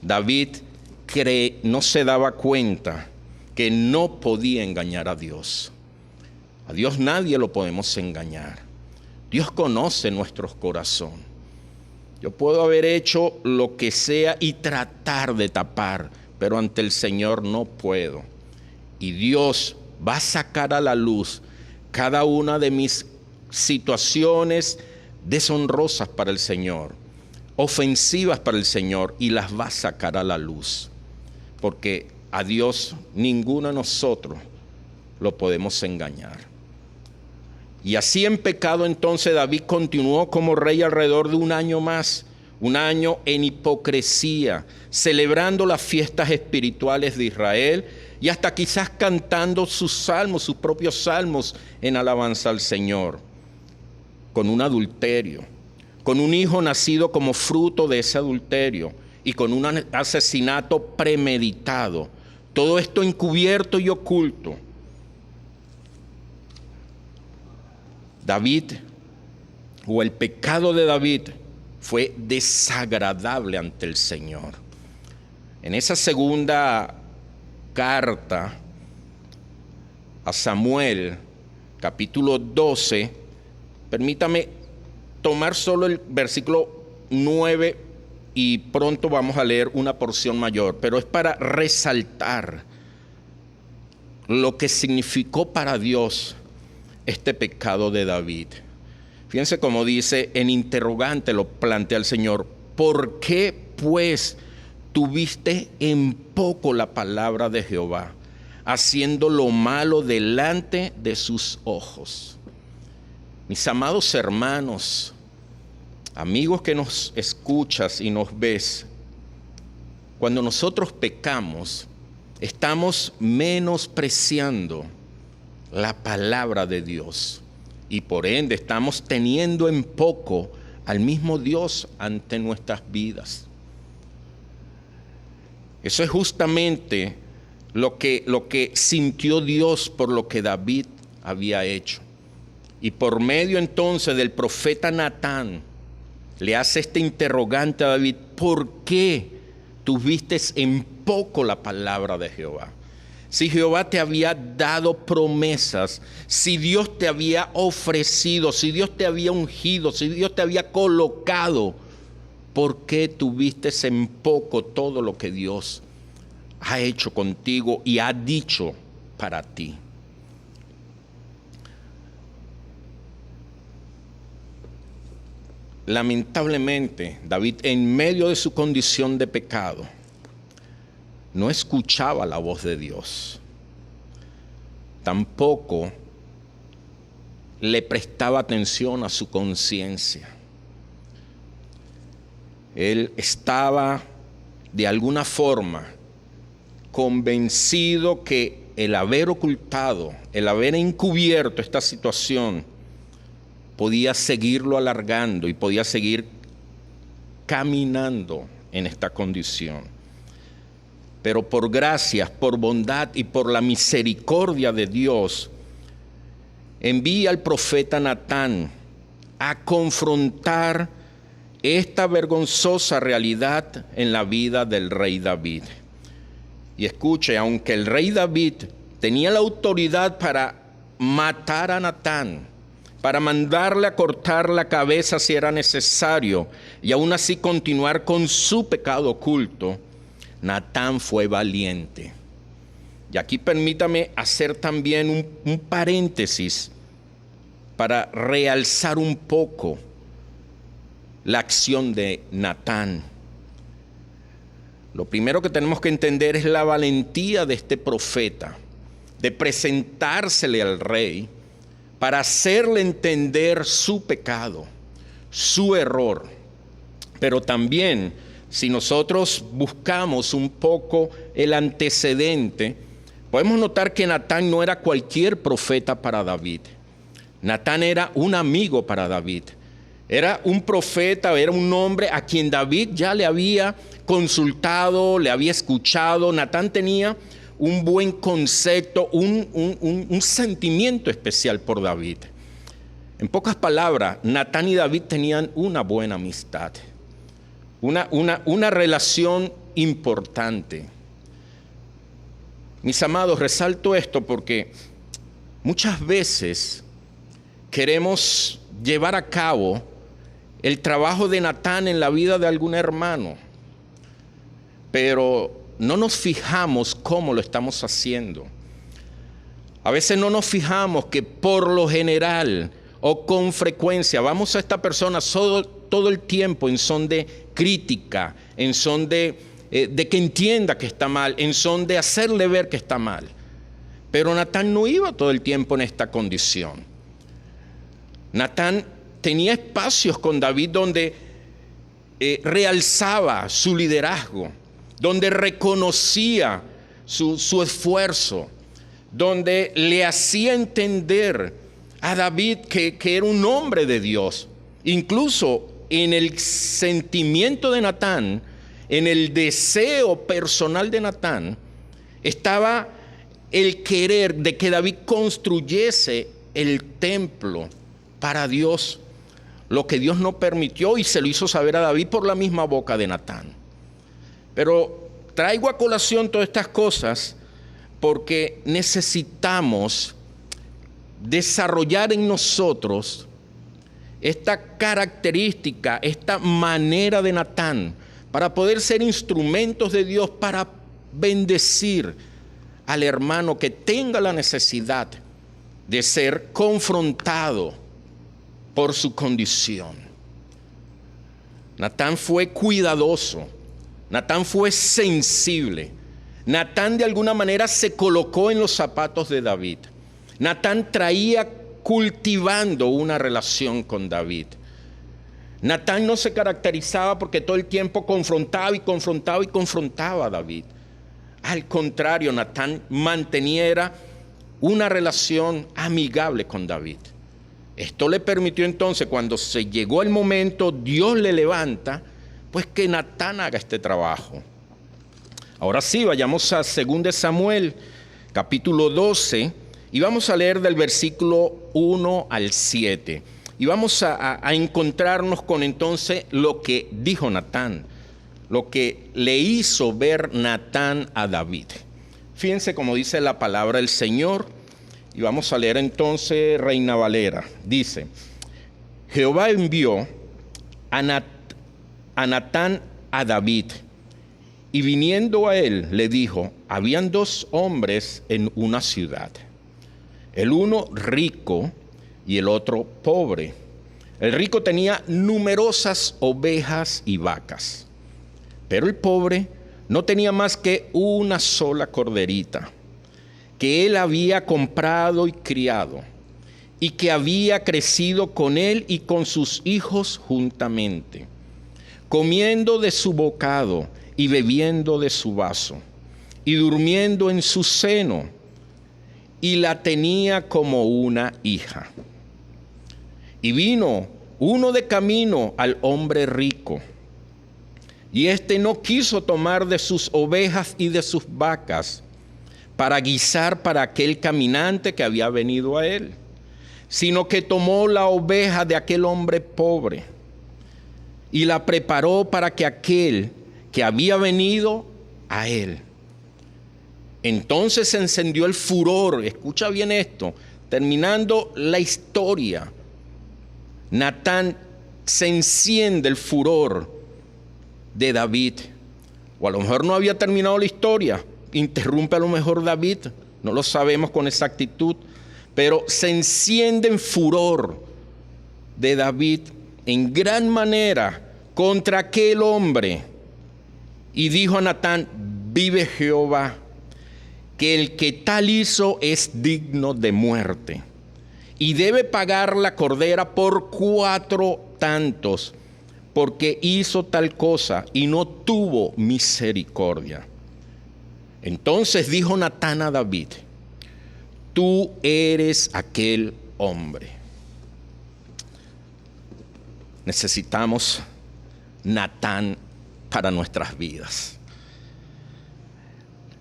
David no se daba cuenta que no podía engañar a Dios. A Dios nadie lo podemos engañar. Dios conoce nuestros corazones. Yo puedo haber hecho lo que sea y tratar de tapar, pero ante el Señor no puedo. Y Dios va a sacar a la luz cada una de mis situaciones deshonrosas para el Señor, ofensivas para el Señor, y las va a sacar a la luz. Porque a Dios ninguno de nosotros lo podemos engañar. Y así en pecado entonces David continuó como rey alrededor de un año más, un año en hipocresía, celebrando las fiestas espirituales de Israel y hasta quizás cantando sus salmos, sus propios salmos en alabanza al Señor, con un adulterio, con un hijo nacido como fruto de ese adulterio y con un asesinato premeditado. Todo esto encubierto y oculto. David, o el pecado de David, fue desagradable ante el Señor. En esa segunda carta a Samuel, capítulo 12, permítame tomar solo el versículo 9 y pronto vamos a leer una porción mayor, pero es para resaltar lo que significó para Dios este pecado de David. Fíjense cómo dice, en interrogante lo plantea el Señor: ¿por qué pues tuviste en poco la palabra de Jehová, haciendo lo malo delante de sus ojos? Mis amados hermanos, amigos que nos escuchas y nos ves, cuando nosotros pecamos, estamos menospreciando la palabra de Dios y por ende estamos teniendo en poco al mismo Dios ante nuestras vidas. Eso es justamente lo que sintió Dios por lo que David había hecho. Y por medio entonces del profeta Natán le hace este interrogante a David: ¿por qué tuviste en poco la palabra de Jehová? Si Jehová te había dado promesas, si Dios te había ofrecido, si Dios te había ungido, si Dios te había colocado, ¿por qué tuviste en poco todo lo que Dios ha hecho contigo y ha dicho para ti? Lamentablemente, David, en medio de su condición de pecado, no escuchaba la voz de Dios. Tampoco le prestaba atención a su conciencia. Él estaba de alguna forma convencido que el haber ocultado, el haber encubierto esta situación, podía seguirlo alargando y podía seguir caminando en esta condición. Pero por gracia, por bondad y por la misericordia de Dios, envía al profeta Natán a confrontar esta vergonzosa realidad en la vida del rey David. Y escuche, aunque el rey David tenía la autoridad para matar a Natán, para mandarle a cortar la cabeza si era necesario, y aún así continuar con su pecado oculto, Natán fue valiente. Y aquí permítame hacer también un paréntesis para realzar un poco la acción de Natán. Lo primero que tenemos que entender es la valentía de este profeta, de presentársele al rey para hacerle entender su pecado, su error. Pero también, si nosotros buscamos un poco el antecedente, podemos notar que Natán no era cualquier profeta para David. Natán era un amigo para David. Era un profeta, era un hombre a quien David ya le había consultado, le había escuchado. Natán tenía un buen concepto, un sentimiento especial por David. En pocas palabras, Natán y David tenían una buena amistad, una relación importante. Mis amados, resalto esto porque muchas veces queremos llevar a cabo el trabajo de Natán en la vida de algún hermano, pero no nos fijamos cómo lo estamos haciendo. A veces no nos fijamos que por lo general o con frecuencia vamos a esta persona todo el tiempo en son de crítica, en son de que entienda que está mal, en son de hacerle ver que está mal. Pero Natán no iba todo el tiempo en esta condición. Natán tenía espacios con David donde realzaba su liderazgo, donde reconocía su esfuerzo, donde le hacía entender a David que era un hombre de Dios. Incluso en el sentimiento de Natán, en el deseo personal de Natán, estaba el querer de que David construyese el templo para Dios, lo que Dios no permitió y se lo hizo saber a David por la misma boca de Natán. Pero traigo a colación todas estas cosas porque necesitamos desarrollar en nosotros esta característica, esta manera de Natán, para poder ser instrumentos de Dios para bendecir al hermano que tenga la necesidad de ser confrontado por su condición. Natán fue cuidadoso, Natán fue sensible, Natán de alguna manera se colocó en los zapatos de David. Natán traía cultivando una relación con David. Natán no se caracterizaba porque todo el tiempo confrontaba a David. Al contrario, Natán mantenía una relación amigable con David. Esto le permitió entonces, cuando se llegó el momento, Dios le levanta, pues que Natán haga este trabajo. Ahora sí, vayamos a 2 Samuel, capítulo 12, y vamos a leer del versículo 1 al 7. Y vamos a encontrarnos con entonces lo que dijo Natán, lo que le hizo ver Natán a David. Fíjense cómo dice la palabra del Señor, y vamos a leer entonces Reina Valera. Dice: Jehová envió a Natán a David, y viniendo a él le dijo: habían 2 hombres en una ciudad, el uno rico y el otro pobre. El rico tenía numerosas ovejas y vacas, pero el pobre no tenía más que una sola corderita, que él había comprado y criado, y que había crecido con él y con sus hijos juntamente, comiendo de su bocado y bebiendo de su vaso, y durmiendo en su seno, y la tenía como una hija. Y vino uno de camino al hombre rico, y éste no quiso tomar de sus ovejas y de sus vacas para guisar para aquel caminante que había venido a él, sino que tomó la oveja de aquel hombre pobre. y la preparó para que aquel que había venido a él. Entonces se encendió el furor. Escucha bien esto. Terminando la historia, Natán se enciende el furor de David. O a lo mejor no había terminado la historia. Interrumpe a lo mejor David. No lo sabemos con exactitud. Pero se enciende en furor de David en gran manera contra aquel hombre. Y dijo a Natán: vive Jehová, que el que tal hizo es digno de muerte, y debe pagar la cordera por 4 tantos, porque hizo tal cosa y no tuvo misericordia. Entonces dijo Natán a David: tú eres aquel hombre. Necesitamos Natán para nuestras vidas.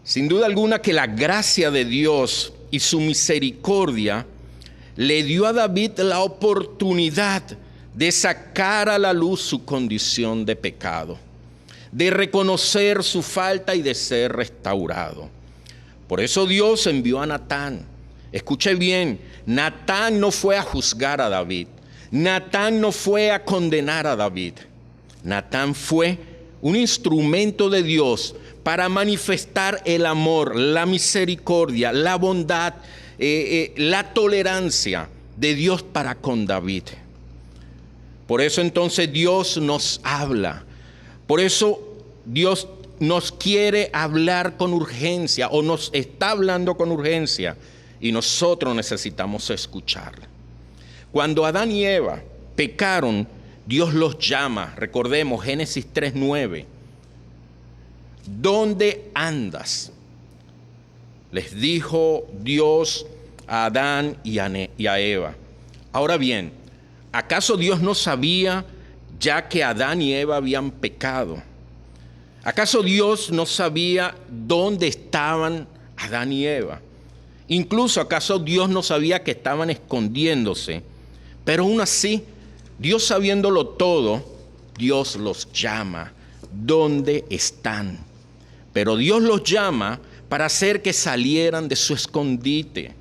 Sin duda alguna que la gracia de Dios y su misericordia le dio a David la oportunidad de sacar a la luz su condición de pecado, de reconocer su falta y de ser restaurado. Por eso Dios envió a Natán. Escuche bien, Natán no fue a juzgar a David. Natán no fue a condenar a David. Natán fue un instrumento de Dios para manifestar el amor, la misericordia, la bondad, la tolerancia de Dios para con David. Por eso entonces Dios nos habla. Por eso Dios nos quiere hablar con urgencia, o nos está hablando con urgencia, y nosotros necesitamos escucharle. Cuando Adán y Eva pecaron, Dios los llama. Recordemos Génesis 3:9. ¿Dónde andas?, les dijo Dios a Adán y a Eva. Ahora bien, ¿acaso Dios no sabía ya que Adán y Eva habían pecado? ¿Acaso Dios no sabía dónde estaban Adán y Eva? Incluso, ¿acaso Dios no sabía que estaban escondiéndose? Pero aún así, Dios sabiéndolo todo, Dios los llama. ¿Dónde están? Pero Dios los llama para hacer que salieran de su escondite.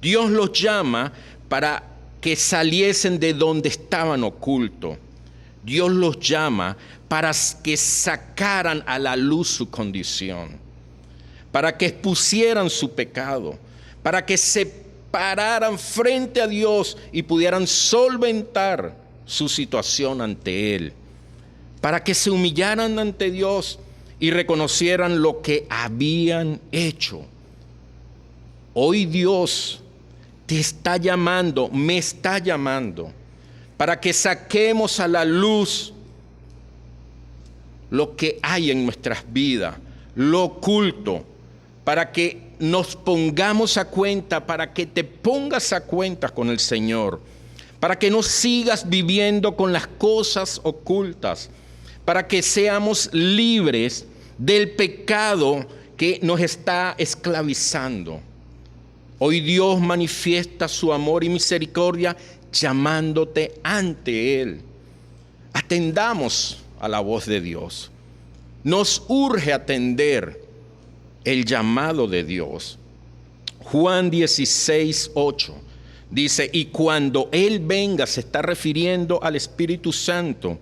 Dios los llama para que saliesen de donde estaban ocultos. Dios los llama para que sacaran a la luz su condición, para que expusieran su pecado, para que se pararan frente a Dios y pudieran solventar su situación ante Él, para que se humillaran ante Dios y reconocieran lo que habían hecho. Hoy Dios te está llamando, me está llamando, para que saquemos a la luz lo que hay en nuestras vidas, lo oculto, para que nos pongamos a cuenta, para que te pongas a cuenta con el Señor, para que no sigas viviendo con las cosas ocultas, para que seamos libres del pecado que nos está esclavizando. Hoy Dios manifiesta su amor y misericordia llamándote ante Él. Atendamos a la voz de Dios. Nos urge atender el llamado de Dios. Juan 16:8 dice: y cuando Él venga, se está refiriendo al Espíritu Santo,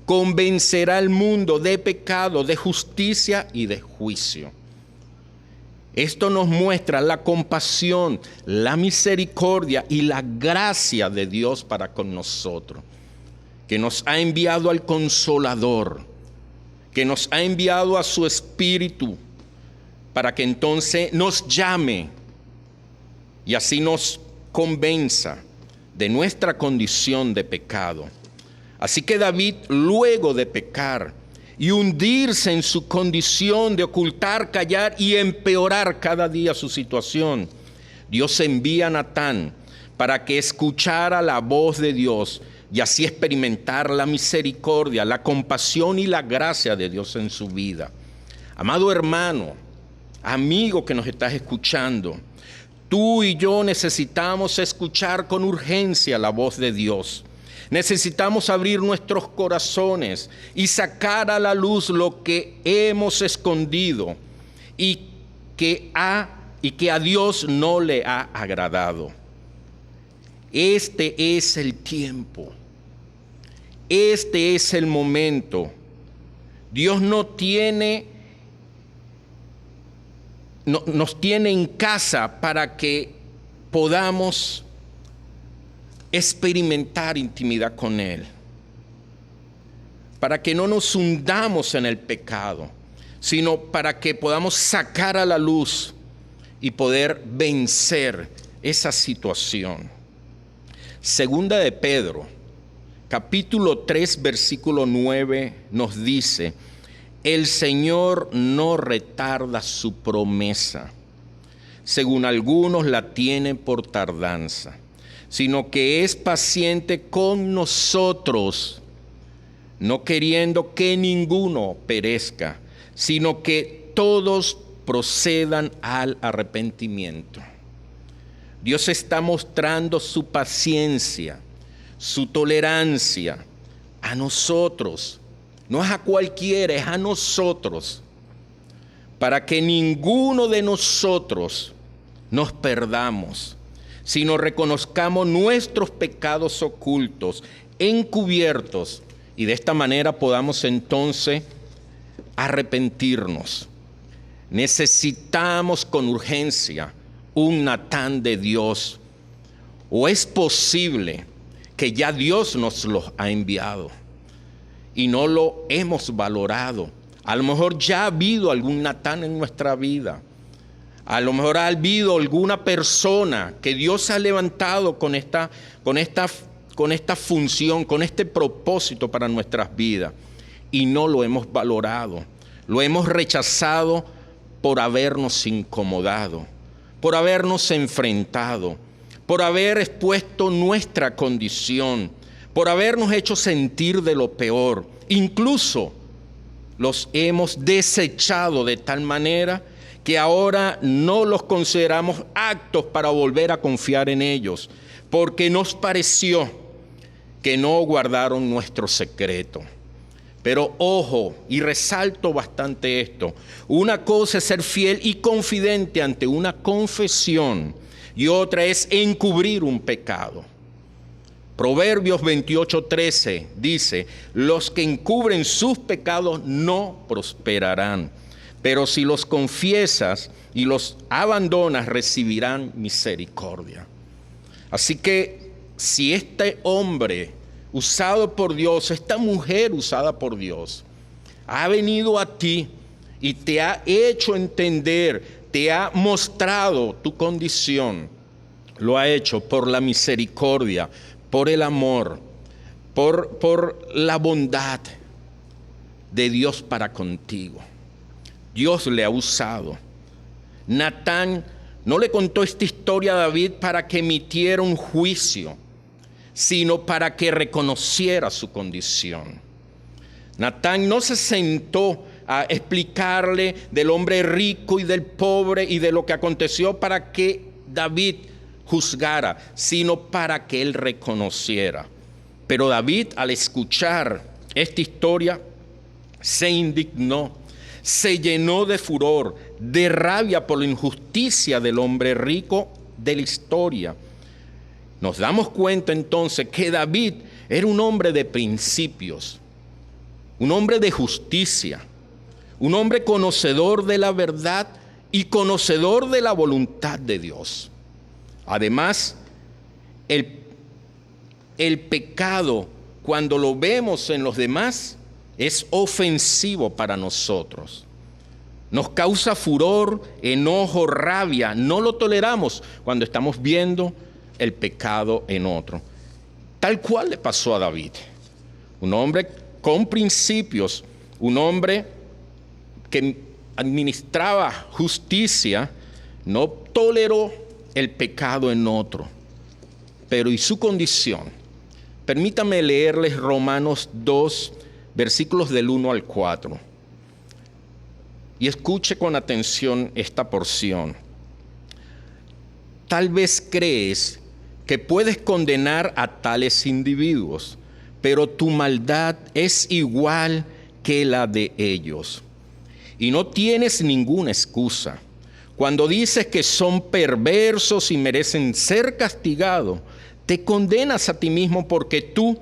convencerá al mundo de pecado, de justicia y de juicio. Esto nos muestra la compasión, la misericordia y la gracia de Dios para con nosotros, que nos ha enviado al Consolador, que nos ha enviado a su Espíritu, para que entonces nos llame y así nos convenza de nuestra condición de pecado. Así que David, luego de pecar y hundirse en su condición de ocultar, callar y empeorar cada día su situación, Dios envía a Natán para que escuchara la voz de Dios y así experimentar la misericordia, la compasión y la gracia de Dios en su vida. Amado hermano, amigo que nos estás escuchando, tú y yo necesitamos escuchar con urgencia la voz de Dios. Necesitamos abrir nuestros corazones y sacar a la luz lo que hemos escondido y que a Dios no le ha agradado. Este es el tiempo. Este es el momento. Dios nos tiene en casa para que podamos experimentar intimidad con Él, para que no nos hundamos en el pecado, sino para que podamos sacar a la luz y poder vencer esa situación. Segunda de Pedro, capítulo 3, versículo 9, nos dice: el Señor no retarda su promesa, según algunos la tienen por tardanza, sino que es paciente con nosotros, no queriendo que ninguno perezca, sino que todos procedan al arrepentimiento. Dios está mostrando su paciencia, su tolerancia a nosotros. No es a cualquiera, es a nosotros, para que ninguno de nosotros nos perdamos, sino reconozcamos nuestros pecados ocultos, encubiertos, y de esta manera podamos entonces arrepentirnos. Necesitamos con urgencia un Natán de Dios, o es posible que ya Dios nos los ha enviado y no lo hemos valorado. A lo mejor ya ha habido algún Natán en nuestra vida. A lo mejor ha habido alguna persona que Dios ha levantado con esta función, con este propósito para nuestras vidas, y no lo hemos valorado. Lo hemos rechazado por habernos incomodado, por habernos enfrentado, por haber expuesto nuestra condición, por habernos hecho sentir de lo peor. Incluso los hemos desechado de tal manera que ahora no los consideramos aptos para volver a confiar en ellos, porque nos pareció que no guardaron nuestro secreto. Pero ojo, y resalto bastante esto: una cosa es ser fiel y confidente ante una confesión, y otra es encubrir un pecado. Proverbios 28:13 dice: los que encubren sus pecados no prosperarán, pero si los confiesas y los abandonas, recibirán misericordia. Así que si este hombre usado por Dios, esta mujer usada por Dios, ha venido a ti y te ha hecho entender, te ha mostrado tu condición, lo ha hecho por la misericordia, por el amor, por la bondad de Dios para contigo. Dios le ha usado. Natán no le contó esta historia a David para que emitiera un juicio, sino para que reconociera su condición. Natán no se sentó a explicarle del hombre rico y del pobre y de lo que aconteció para que David juzgara, sino para que él reconociera. Pero David, al escuchar esta historia, se indignó, se llenó de furor, de rabia por la injusticia del hombre rico de la historia. Nos damos cuenta entonces que David era un hombre de principios, un hombre de justicia, un hombre conocedor de la verdad y conocedor de la voluntad de Dios. Además, el pecado, cuando lo vemos en los demás, es ofensivo para nosotros. Nos causa furor, enojo, rabia. No lo toleramos cuando estamos viendo el pecado en otro. Tal cual le pasó a David. Un hombre con principios, un hombre que administraba justicia, no toleró el pecado en otro. Pero ¿y su condición? Permítame leerles Romanos 2, versículos del 1 al 4. Y escuche con atención esta porción. Tal vez crees que puedes condenar a tales individuos, pero tu maldad es igual que la de ellos. Y no tienes ninguna excusa. Cuando dices que son perversos y merecen ser castigados, te condenas a ti mismo porque tú,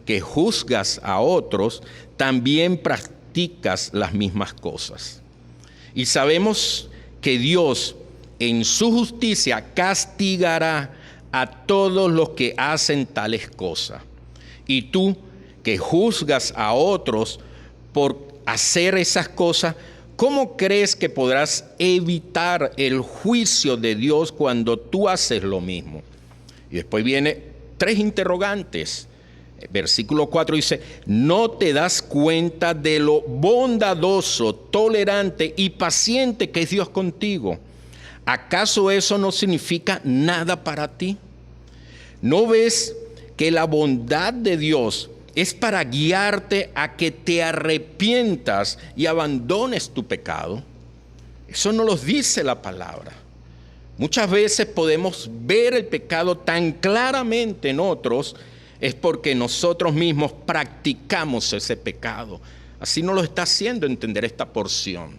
que juzgas a otros, también practicas las mismas cosas. Y sabemos que Dios, en su justicia, castigará a todos los que hacen tales cosas. Y tú, que juzgas a otros por hacer esas cosas, ¿cómo crees que podrás evitar el juicio de Dios cuando tú haces lo mismo? Y después viene 3 interrogantes. Versículo 4 dice, ¿no te das cuenta de lo bondadoso, tolerante y paciente que es Dios contigo? ¿Acaso eso no significa nada para ti? ¿No ves que la bondad de Dios es para guiarte a que te arrepientas y abandones tu pecado? Eso no lo dice la palabra. Muchas veces podemos ver el pecado tan claramente en otros, es porque nosotros mismos practicamos ese pecado. Así nos lo está haciendo entender esta porción.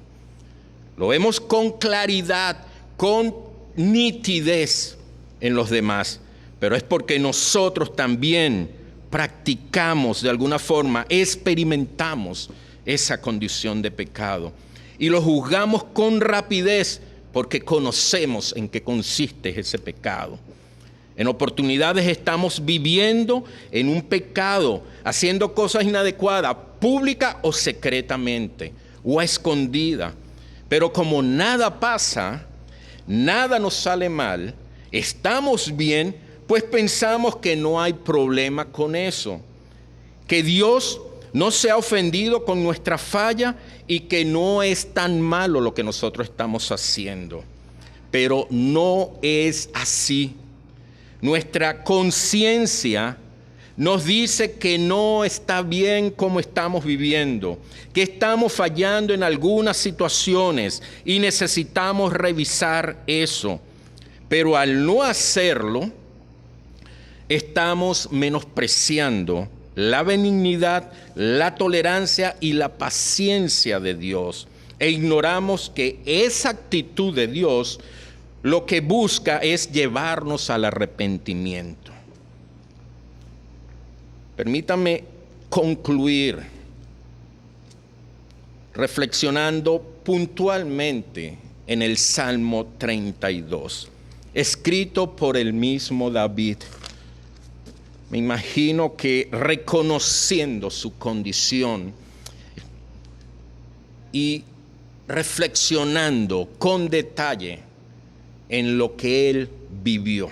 Lo vemos con claridad, con nitidez en los demás, pero es porque nosotros también practicamos de alguna forma, experimentamos esa condición de pecado y lo juzgamos con rapidez porque conocemos en qué consiste ese pecado. En oportunidades estamos viviendo en un pecado, haciendo cosas inadecuadas, pública o secretamente, o a escondida. Pero como nada pasa, nada nos sale mal, estamos bien, pues pensamos que no hay problema con eso. Que Dios no se ha ofendido con nuestra falla y que no es tan malo lo que nosotros estamos haciendo. Pero no es así. Nuestra conciencia nos dice que no está bien como estamos viviendo, que estamos fallando en algunas situaciones y necesitamos revisar eso. Pero al no hacerlo, estamos menospreciando la benignidad, la tolerancia y la paciencia de Dios. E ignoramos que esa actitud de Dios lo que busca es llevarnos al arrepentimiento. Permítame concluir reflexionando puntualmente en el Salmo 32, escrito por el mismo David. Me imagino que reconociendo su condición y reflexionando con detalle en lo que él vivió.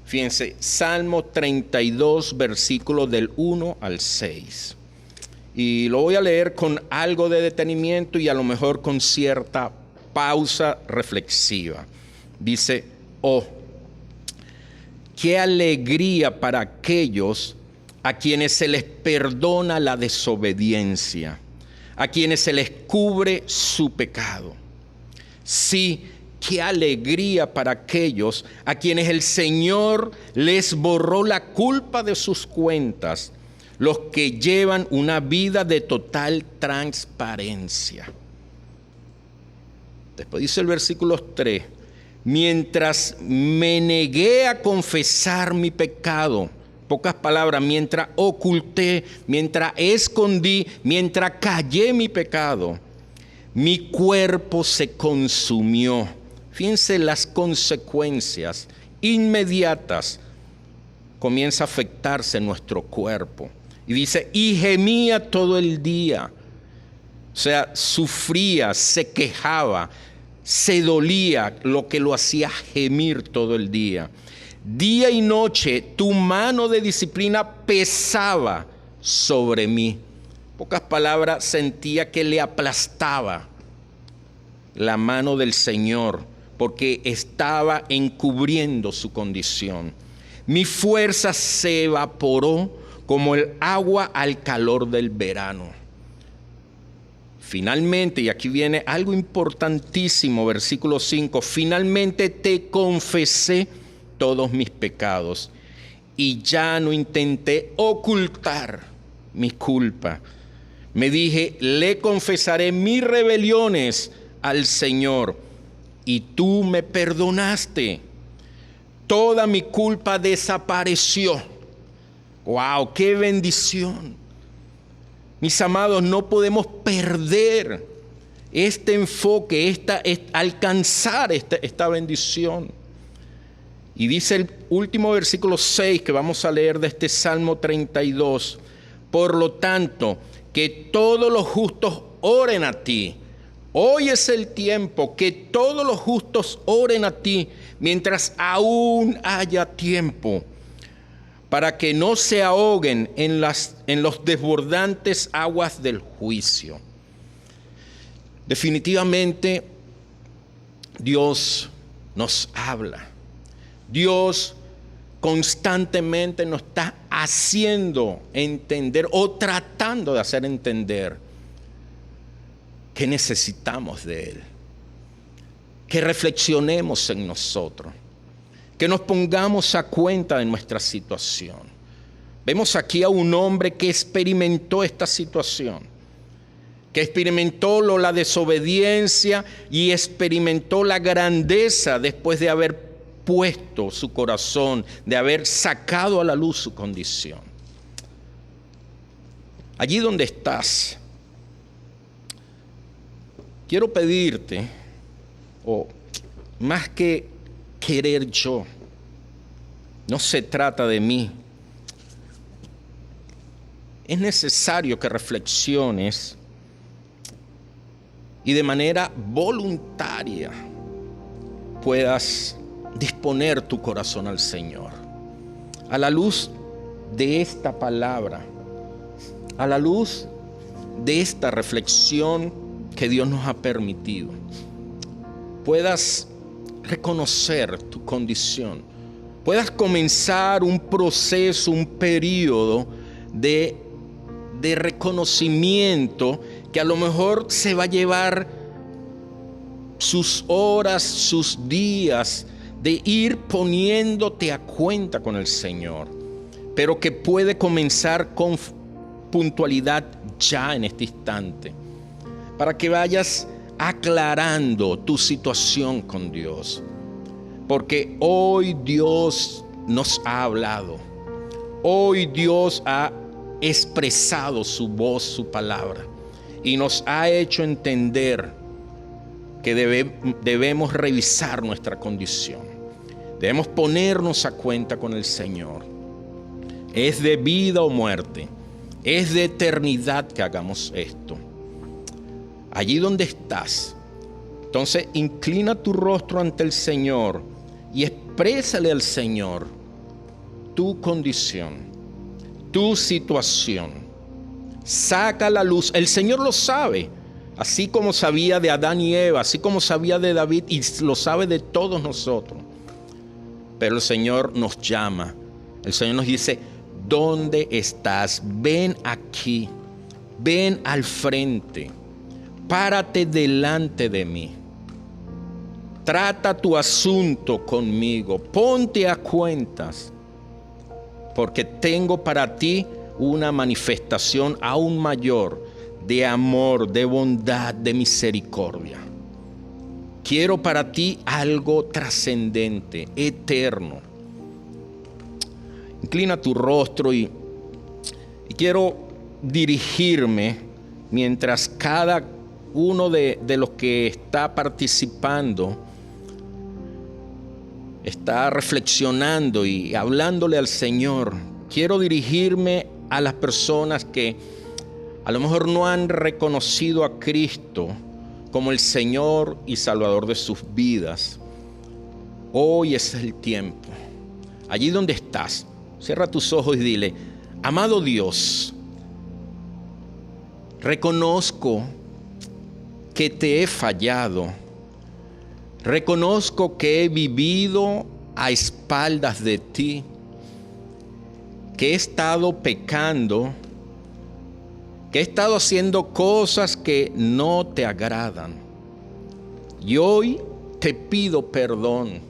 Fíjense, Salmo 32, versículos del 1 al 6. Y lo voy a leer con algo de detenimiento y a lo mejor con cierta pausa reflexiva. Dice, oh, qué alegría para aquellos a quienes se les perdona la desobediencia, a quienes se les cubre su pecado. Sí, qué alegría para aquellos a quienes el Señor les borró la culpa de sus cuentas, los que llevan una vida de total transparencia. Después dice el versículo 3, mientras me negué a confesar mi pecado, pocas palabras, mientras oculté, mientras escondí, mientras callé mi pecado, mi cuerpo se consumió. Fíjense las consecuencias inmediatas. Comienza a afectarse nuestro cuerpo. Y dice, y gemía todo el día. O sea, sufría, se quejaba, se dolía, lo que lo hacía gemir todo el día. Día y noche tu mano de disciplina pesaba sobre mí. Pocas palabras, sentía que le aplastaba la mano del Señor, porque estaba encubriendo su condición. Mi fuerza se evaporó como el agua al calor del verano. Finalmente, y aquí viene algo importantísimo, versículo 5, finalmente te confesé todos mis pecados y ya no intenté ocultar mi culpa. Me dije, le confesaré mis rebeliones al Señor y tú me perdonaste. Toda mi culpa desapareció. ¡Wow! ¡Qué bendición! Mis amados, no podemos perder este enfoque, alcanzar esta bendición. Y dice el último versículo 6 que vamos a leer de este Salmo 32. Por lo tanto, que todos los justos oren a ti. Hoy es el tiempo que todos los justos oren a ti mientras aún haya tiempo, para que no se ahoguen en los desbordantes aguas del juicio. Definitivamente, Dios nos habla. Dios constantemente nos está haciendo entender o tratando de hacer entender que necesitamos de Él. Que reflexionemos en nosotros. Que nos pongamos a cuenta de nuestra situación. Vemos aquí a un hombre que experimentó esta situación. Que experimentó la desobediencia y experimentó la grandeza después de haber puesto su corazón, de haber sacado a la luz su condición. Allí donde estás, quiero pedirte, o más que querer yo, no se trata de mí. Es necesario que reflexiones y de manera voluntaria puedas disponer tu corazón al Señor. A la luz de esta palabra, a la luz de esta reflexión que Dios nos ha permitido, puedas reconocer tu condición, puedas comenzar un proceso, un periodo de reconocimiento que a lo mejor se va a llevar sus horas, sus días, de ir poniéndote a cuenta con el Señor, pero que puede comenzar con puntualidad ya en este instante, para que vayas aclarando tu situación con Dios, porque hoy Dios nos ha hablado, hoy Dios ha expresado su voz, su palabra, y nos ha hecho entender que debemos revisar nuestra condición. Debemos ponernos a cuenta con el Señor. Es de vida o muerte. Es de eternidad que hagamos esto. Allí donde estás, entonces inclina tu rostro ante el Señor y exprésale al Señor tu condición, tu situación. Saca a la luz. El Señor lo sabe. Así como sabía de Adán y Eva, así como sabía de David, y lo sabe de todos nosotros. Pero el Señor nos llama. El Señor nos dice, ¿dónde estás? Ven aquí. Ven al frente. Párate delante de mí. Trata tu asunto conmigo. Ponte a cuentas. Porque tengo para ti una manifestación aún mayor de amor, de bondad, de misericordia. Quiero para ti algo trascendente, eterno. Inclina tu rostro y quiero dirigirme mientras cada uno de los que está participando está reflexionando y hablándole al Señor. Quiero dirigirme a las personas que a lo mejor no han reconocido a Cristo como el Señor y Salvador de sus vidas. Hoy es el tiempo. Allí donde estás, cierra tus ojos y dile, amado Dios, reconozco que te he fallado. Reconozco que he vivido a espaldas de ti, que he estado pecando, que he estado haciendo cosas que no te agradan. Y hoy te pido perdón.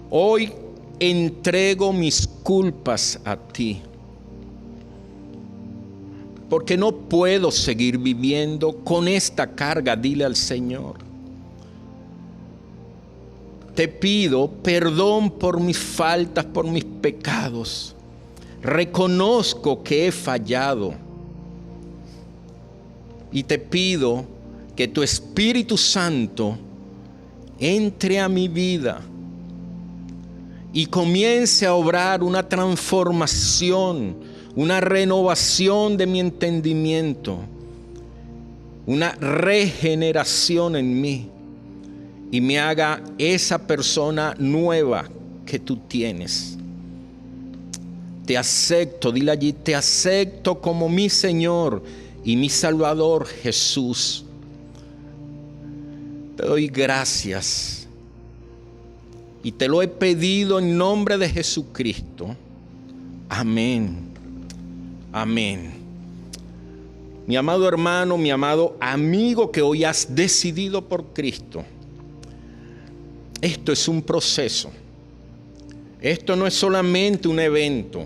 Hoy entrego mis culpas a ti. Porque no puedo seguir viviendo con esta carga. Dile al Señor. Te pido perdón por mis faltas, por mis pecados. Reconozco que he fallado. Y te pido que tu Espíritu Santo entre a mi vida y comience a obrar una transformación, una renovación de mi entendimiento, una regeneración en mí, y me haga esa persona nueva que tú tienes. Te acepto, dile allí, te acepto como mi Señor y mi Salvador Jesús. Te doy gracias y te lo he pedido en nombre de Jesucristo. Amén. Amén. Mi amado hermano, mi amado amigo que hoy has decidido por Cristo, esto es un proceso. Esto no es solamente un evento.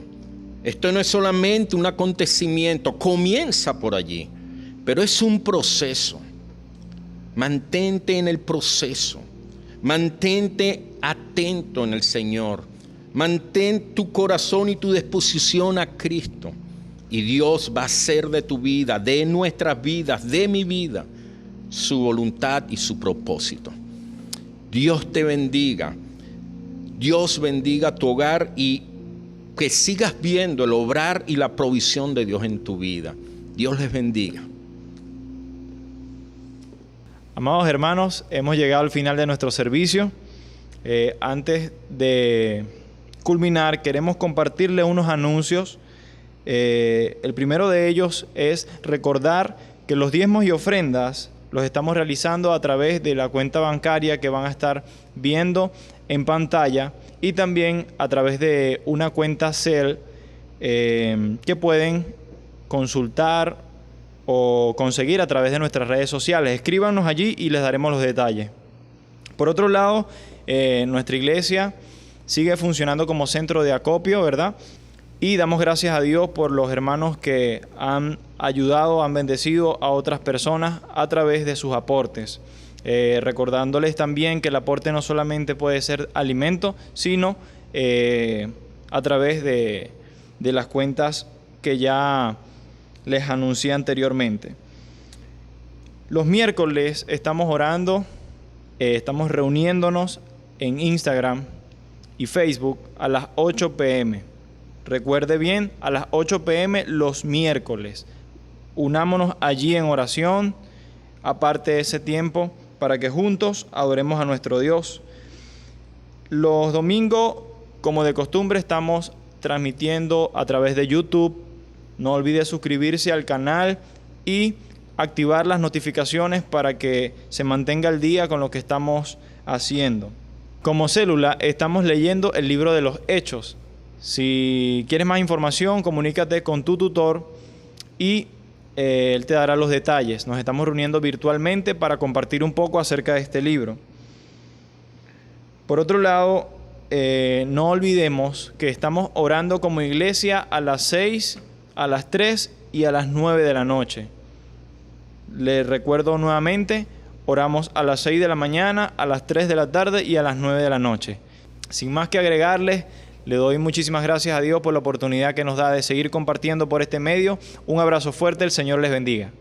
Esto no es solamente un acontecimiento. Comienza por allí, pero es un proceso. Mantente en el proceso. Mantente atento en el Señor. Mantén tu corazón y tu disposición a Cristo. Y Dios va a hacer de tu vida, de nuestras vidas, de mi vida, su voluntad y su propósito. Dios te bendiga. Dios bendiga tu hogar y que sigas viendo el obrar y la provisión de Dios en tu vida. Dios les bendiga. Amados hermanos, hemos llegado al final de nuestro servicio. Antes de culminar, queremos compartirle unos anuncios. El primero de ellos es recordar que los diezmos y ofrendas los estamos realizando a través de la cuenta bancaria que van a estar viendo en pantalla y también a través de una cuenta Zelle que pueden consultar o conseguir a través de nuestras redes sociales. Escríbanos allí y les daremos los detalles. Por otro lado, nuestra iglesia sigue funcionando como centro de acopio, ¿verdad? Y damos gracias a Dios por los hermanos que han ayudado, han bendecido a otras personas a través de sus aportes. Recordándoles también que el aporte no solamente puede ser alimento, sino a través de las cuentas que ya les anuncié anteriormente. Los miércoles estamos orando, estamos reuniéndonos en Instagram y Facebook a las 8 p.m. Recuerde bien, a las 8 p.m. los miércoles. Unámonos allí en oración, aparte de ese tiempo, para que juntos adoremos a nuestro Dios. Los domingos, como de costumbre, estamos transmitiendo a través de YouTube. No olvide suscribirse al canal y activar las notificaciones para que se mantenga al día con lo que estamos haciendo. Como célula, estamos leyendo el libro de los Hechos. Si quieres más información, comunícate con tu tutor y él te dará los detalles. Nos estamos reuniendo virtualmente para compartir un poco acerca de este libro. Por otro lado, no olvidemos que estamos orando como iglesia a las 6, a las 3 y a las 9 de la noche. Les recuerdo nuevamente, oramos a las 6 de la mañana, a las 3 de la tarde y a las 9 de la noche. Sin más que agregarles, le doy muchísimas gracias a Dios por la oportunidad que nos da de seguir compartiendo por este medio. Un abrazo fuerte, el Señor les bendiga.